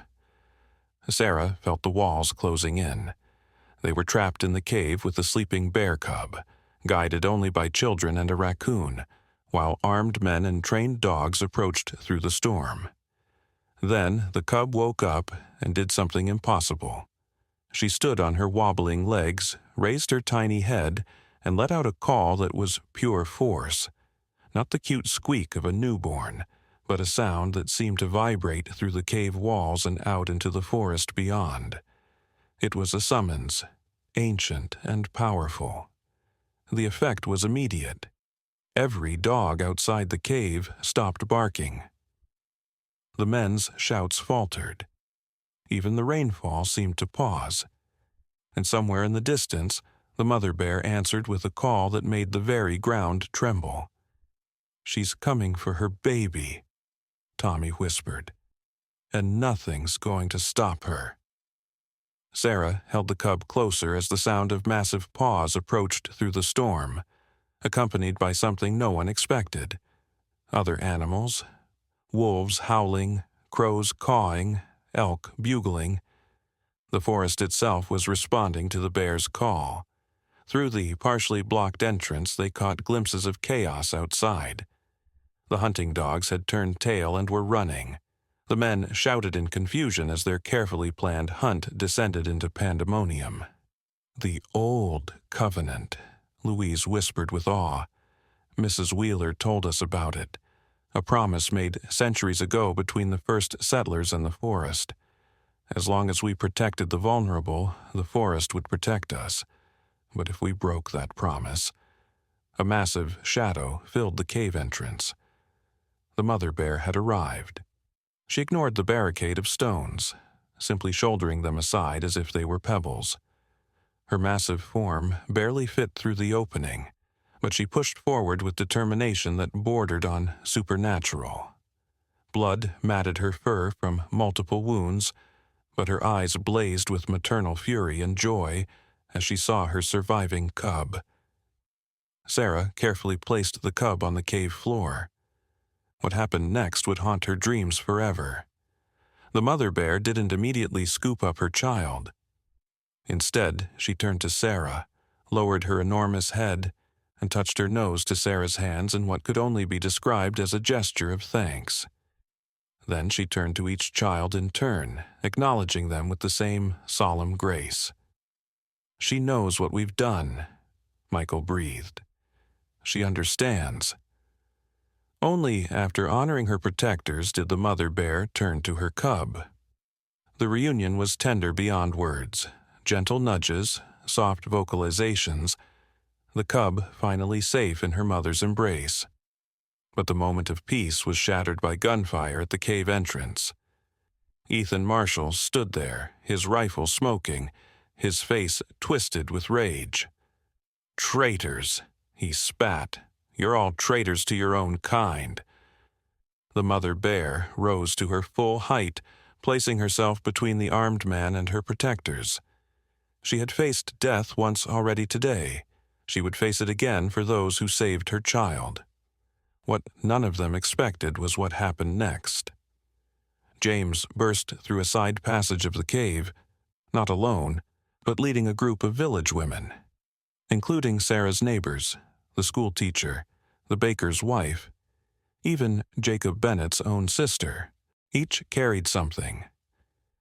A: Sarah felt the walls closing in. They were trapped in the cave with the sleeping bear cub, guided only by children and a raccoon, while armed men and trained dogs approached through the storm. Then the cub woke up and did something impossible. She stood on her wobbling legs, raised her tiny head, and let out a call that was pure force. Not the cute squeak of a newborn, but a sound that seemed to vibrate through the cave walls and out into the forest beyond. It was a summons, ancient and powerful. The effect was immediate. Every dog outside the cave stopped barking. The men's shouts faltered. Even the rainfall seemed to pause. And somewhere in the distance, the mother bear answered with a call that made the very ground tremble. "She's coming for her baby," Tommy whispered, "and nothing's going to stop her." Sarah held the cub closer as the sound of massive paws approached through the storm, accompanied by something no one expected. Other animals, wolves howling, crows cawing, elk bugling. The forest itself was responding to the bear's call. Through the partially blocked entrance, they caught glimpses of chaos outside. The hunting dogs had turned tail and were running. The men shouted in confusion as their carefully planned hunt descended into pandemonium. "The old covenant," Louise whispered with awe. "Mrs. Wheeler told us about it. A promise made centuries ago between the first settlers and the forest. As long as we protected the vulnerable, the forest would protect us. But if we broke that promise..." A massive shadow filled the cave entrance. The mother bear had arrived. She ignored the barricade of stones, simply shouldering them aside as if they were pebbles. Her massive form barely fit through the opening, but she pushed forward with determination that bordered on supernatural. Blood matted her fur from multiple wounds, but her eyes blazed with maternal fury and joy as she saw her surviving cub. Sarah carefully placed the cub on the cave floor. What happened next would haunt her dreams forever. The mother bear didn't immediately scoop up her child. Instead, she turned to Sarah, lowered her enormous head, and touched her nose to Sarah's hands in what could only be described as a gesture of thanks. Then she turned to each child in turn, acknowledging them with the same solemn grace. "She knows what we've done," Michael breathed. "She understands." Only after honoring her protectors did the mother bear turn to her cub. The reunion was tender beyond words. Gentle nudges, soft vocalizations, the cub finally safe in her mother's embrace. But the moment of peace was shattered by gunfire at the cave entrance. Ethan Marshall stood there, his rifle smoking, his face twisted with rage. "Traitors," he spat. "You're all traitors to your own kind." The mother bear rose to her full height, placing herself between the armed man and her protectors. She had faced death once already today. She would face it again for those who saved her child. What none of them expected was what happened next. James burst through a side passage of the cave, not alone, but leading a group of village women, including Sarah's neighbors, the school teacher, the baker's wife, even Jacob Bennett's own sister. Each carried something: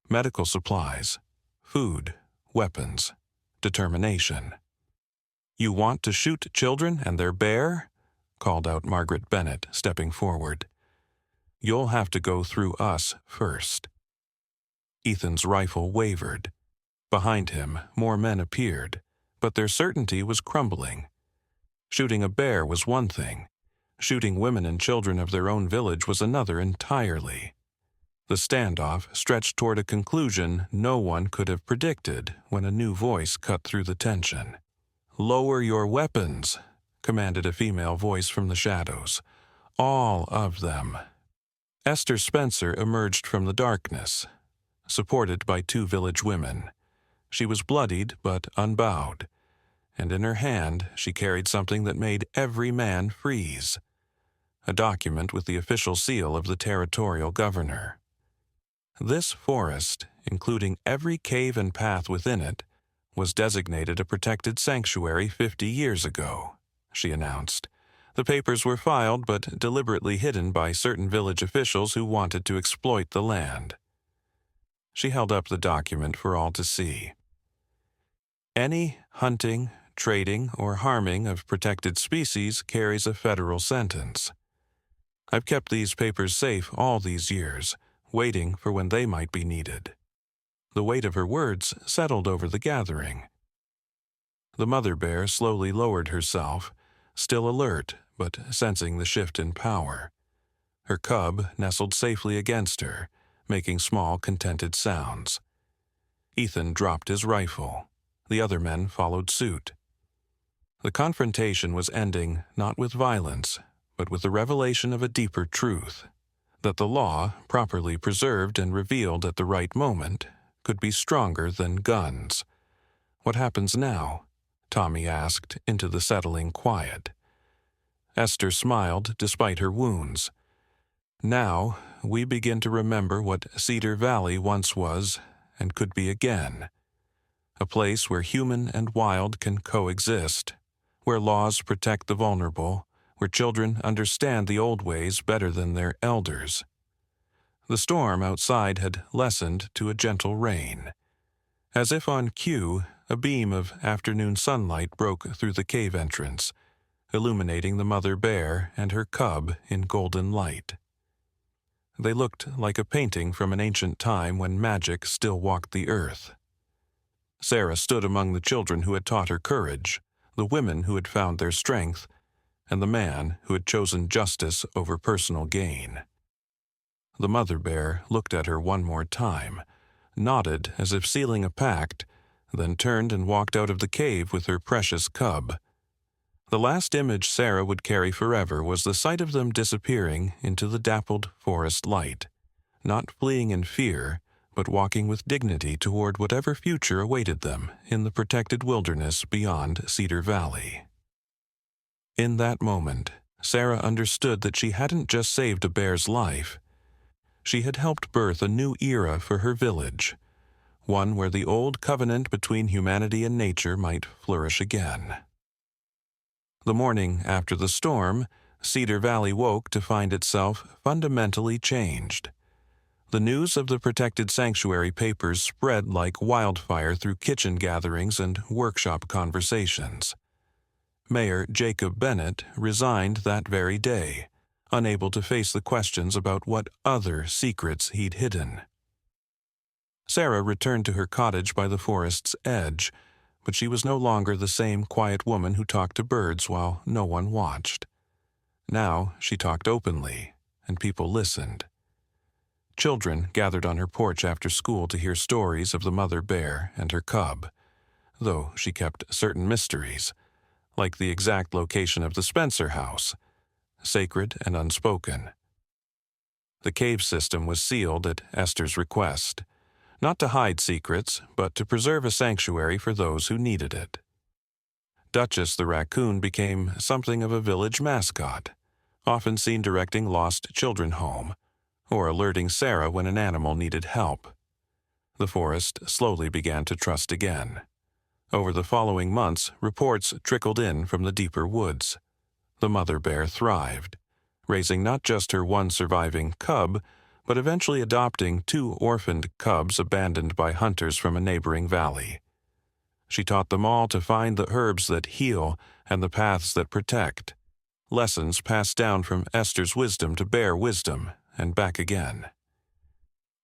A: medical supplies, food, weapons, determination. "You want to shoot children and their bear?" called out Margaret Bennett, stepping forward. "You'll have to go through us first." Ethan's rifle wavered. Behind him, more men appeared, but their certainty was crumbling. Shooting a bear was one thing. Shooting women and children of their own village was another entirely. The standoff stretched toward a conclusion no one could have predicted when a new voice cut through the tension. "Lower your weapons," commanded a female voice from the shadows. "All of them." Esther Spencer emerged from the darkness, supported by 2 village women. She was bloodied but unbowed, and in her hand she carried something that made every man freeze: a document with the official seal of the territorial governor. This forest, including every cave and path within it, was designated a protected sanctuary 50 years ago, she announced. The papers were filed but deliberately hidden by certain village officials who wanted to exploit the land. She held up the document for all to see. "Any hunting, trading, or harming of protected species carries a federal sentence. I've kept these papers safe all these years, waiting for when they might be needed." The weight of her words settled over the gathering. The mother bear slowly lowered herself, still alert but sensing the shift in power. Her cub nestled safely against her, making small, contented sounds. Ethan dropped his rifle. The other men followed suit. The confrontation was ending not with violence, but with the revelation of a deeper truth: that the law, properly preserved and revealed at the right moment, could be stronger than guns. "What happens now?" Tommy asked into the settling quiet. Esther smiled despite her wounds. "Now we begin to remember what Cedar Valley once was and could be again. A place where human and wild can coexist, where laws protect the vulnerable, where children understand the old ways better than their elders." The storm outside had lessened to a gentle rain. As if on cue, a beam of afternoon sunlight broke through the cave entrance, illuminating the mother bear and her cub in golden light. They looked like a painting from an ancient time when magic still walked the earth. Sarah stood among the children who had taught her courage, the women who had found their strength, and the man who had chosen justice over personal gain. The mother bear looked at her one more time, nodded as if sealing a pact, then turned and walked out of the cave with her precious cub. The last image Sarah would carry forever was the sight of them disappearing into the dappled forest light, not fleeing in fear, but walking with dignity toward whatever future awaited them in the protected wilderness beyond Cedar Valley. In that moment, Sarah understood that she hadn't just saved a bear's life. She had helped birth a new era for her village, one where the old covenant between humanity and nature might flourish again. The morning after the storm, Cedar Valley woke to find itself fundamentally changed. The news of the protected sanctuary papers spread like wildfire through kitchen gatherings and workshop conversations. Mayor Jacob Bennett resigned that very day, unable to face the questions about what other secrets he'd hidden. Sarah returned to her cottage by the forest's edge, but she was no longer the same quiet woman who talked to birds while no one watched. Now she talked openly, and people listened. Children gathered on her porch after school to hear stories of the mother bear and her cub, though she kept certain mysteries, like the exact location of the Spencer house, sacred and unspoken. The cave system was sealed at Esther's request, not to hide secrets, but to preserve a sanctuary for those who needed it. Duchess the raccoon became something of a village mascot, often seen directing lost children home, or alerting Sarah when an animal needed help. The forest slowly began to trust again. Over the following months, reports trickled in from the deeper woods. The mother bear thrived, raising not just her one surviving cub, but eventually adopting 2 orphaned cubs abandoned by hunters from a neighboring valley. She taught them all to find the herbs that heal and the paths that protect, lessons passed down from Esther's wisdom to bear wisdom, and back again.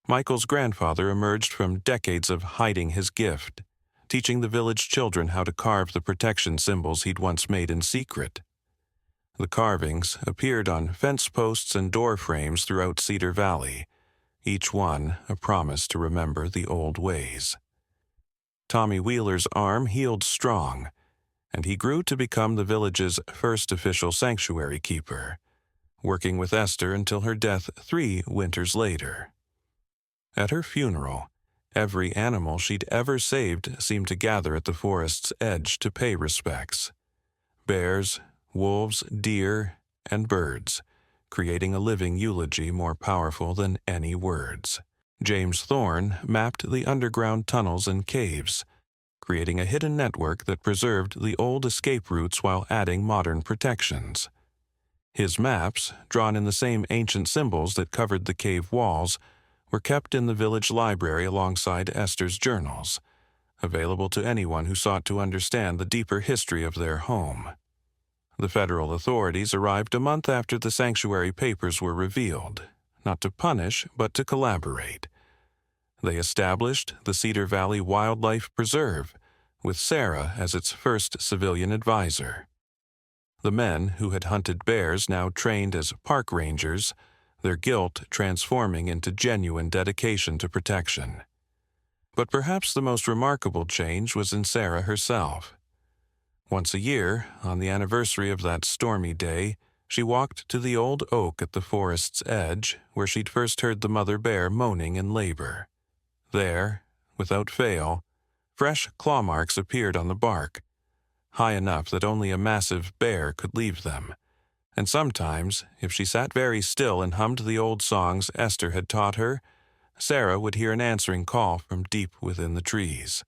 A: Michael's grandfather emerged from decades of hiding his gift, teaching the village children how to carve the protection symbols he'd once made in secret. The carvings appeared on fence posts and door frames throughout Cedar Valley, each one a promise to remember the old ways. Tommy Wheeler's arm healed strong, and he grew to become the village's first official sanctuary keeper, working with Esther until her death 3 winters later. At her funeral, every animal she'd ever saved seemed to gather at the forest's edge to pay respects. Bears, wolves, deer, and birds, creating a living eulogy more powerful than any words. James Thorne mapped the underground tunnels and caves, creating a hidden network that preserved the old escape routes while adding modern protections. His maps, drawn in the same ancient symbols that covered the cave walls, were kept in the village library alongside Esther's journals, available to anyone who sought to understand the deeper history of their home. The federal authorities arrived a month after the sanctuary papers were revealed, not to punish but to collaborate. They established the Cedar Valley Wildlife Preserve, with Sarah as its first civilian advisor. The men who had hunted bears now trained as park rangers, their guilt transforming into genuine dedication to protection. But perhaps the most remarkable change was in Sarah herself. Once a year, on the anniversary of that stormy day, she walked to the old oak at the forest's edge where she'd first heard the mother bear moaning in labor. There, without fail, fresh claw marks appeared on the bark, high enough that only a massive bear could leave them. And sometimes, if she sat very still and hummed the old songs Esther had taught her, Sarah would hear an answering call from deep within the trees.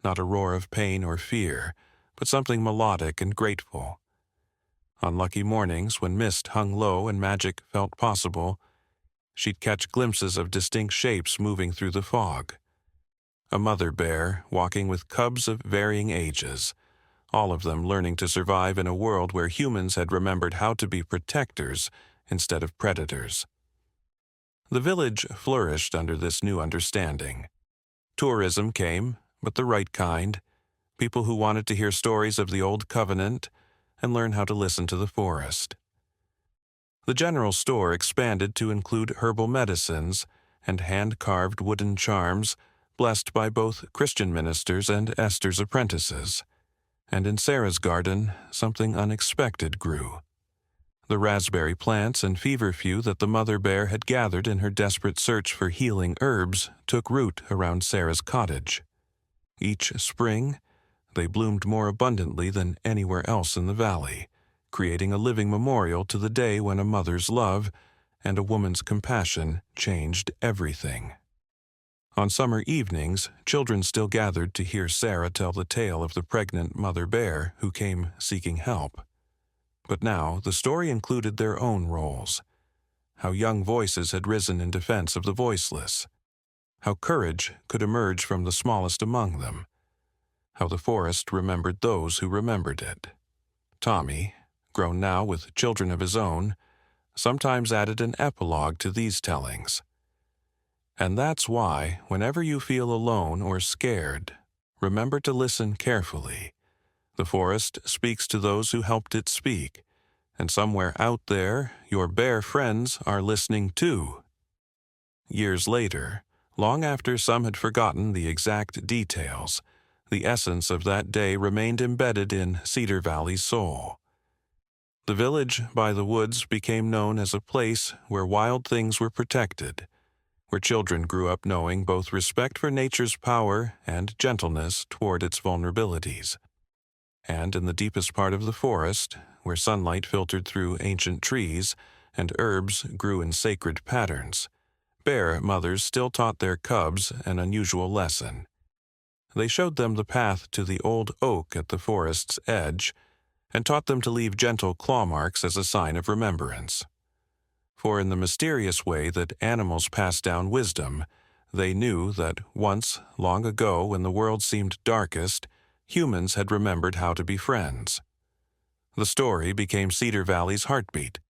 A: Not a roar of pain or fear, but something melodic and grateful. On lucky mornings, when mist hung low and magic felt possible, she'd catch glimpses of distinct shapes moving through the fog. A mother bear walking with cubs of varying ages, all of them learning to survive in a world where humans had remembered how to be protectors instead of predators. The village flourished under this new understanding. Tourism came, but the right kind, people who wanted to hear stories of the old covenant and learn how to listen to the forest. The general store expanded to include herbal medicines and hand-carved wooden charms blessed by both Christian ministers and Esther's apprentices. And in Sarah's garden, something unexpected grew. The raspberry plants and feverfew that the mother bear had gathered in her desperate search for healing herbs took root around Sarah's cottage. Each spring, they bloomed more abundantly than anywhere else in the valley, creating a living memorial to the day when a mother's love and a woman's compassion changed everything. On summer evenings, children still gathered to hear Sarah tell the tale of the pregnant mother bear who came seeking help. But now the story included their own roles, how young voices had risen in defense of the voiceless, how courage could emerge from the smallest among them, how the forest remembered those who remembered it. Tommy, grown now with children of his own, sometimes added an epilogue to these tellings. And that's why, whenever you feel alone or scared, remember to listen carefully. The forest speaks to those who helped it speak, and somewhere out there, your bear friends are listening too. Years later, long after some had forgotten the exact details, the essence of that day remained embedded in Cedar Valley's soul. The village by the woods became known as a place where wild things were protected, where children grew up knowing both respect for nature's power and gentleness toward its vulnerabilities. And in the deepest part of the forest, where sunlight filtered through ancient trees and herbs grew in sacred patterns, bear mothers still taught their cubs an unusual lesson. They showed them the path to the old oak at the forest's edge and taught them to leave gentle claw marks as a sign of remembrance. For in the mysterious way that animals pass down wisdom, they knew that once, long ago when the world seemed darkest, humans had remembered how to be friends. The story became Cedar Valley's heartbeat,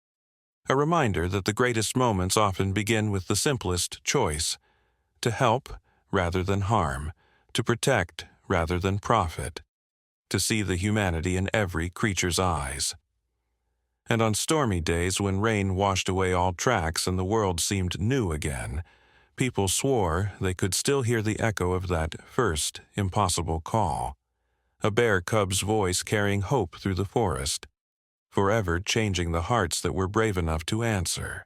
A: a reminder that the greatest moments often begin with the simplest choice, to help rather than harm, to protect rather than profit, to see the humanity in every creature's eyes. And on stormy days when rain washed away all tracks and the world seemed new again, people swore they could still hear the echo of that first impossible call. A bear cub's voice carrying hope through the forest, forever changing the hearts that were brave enough to answer.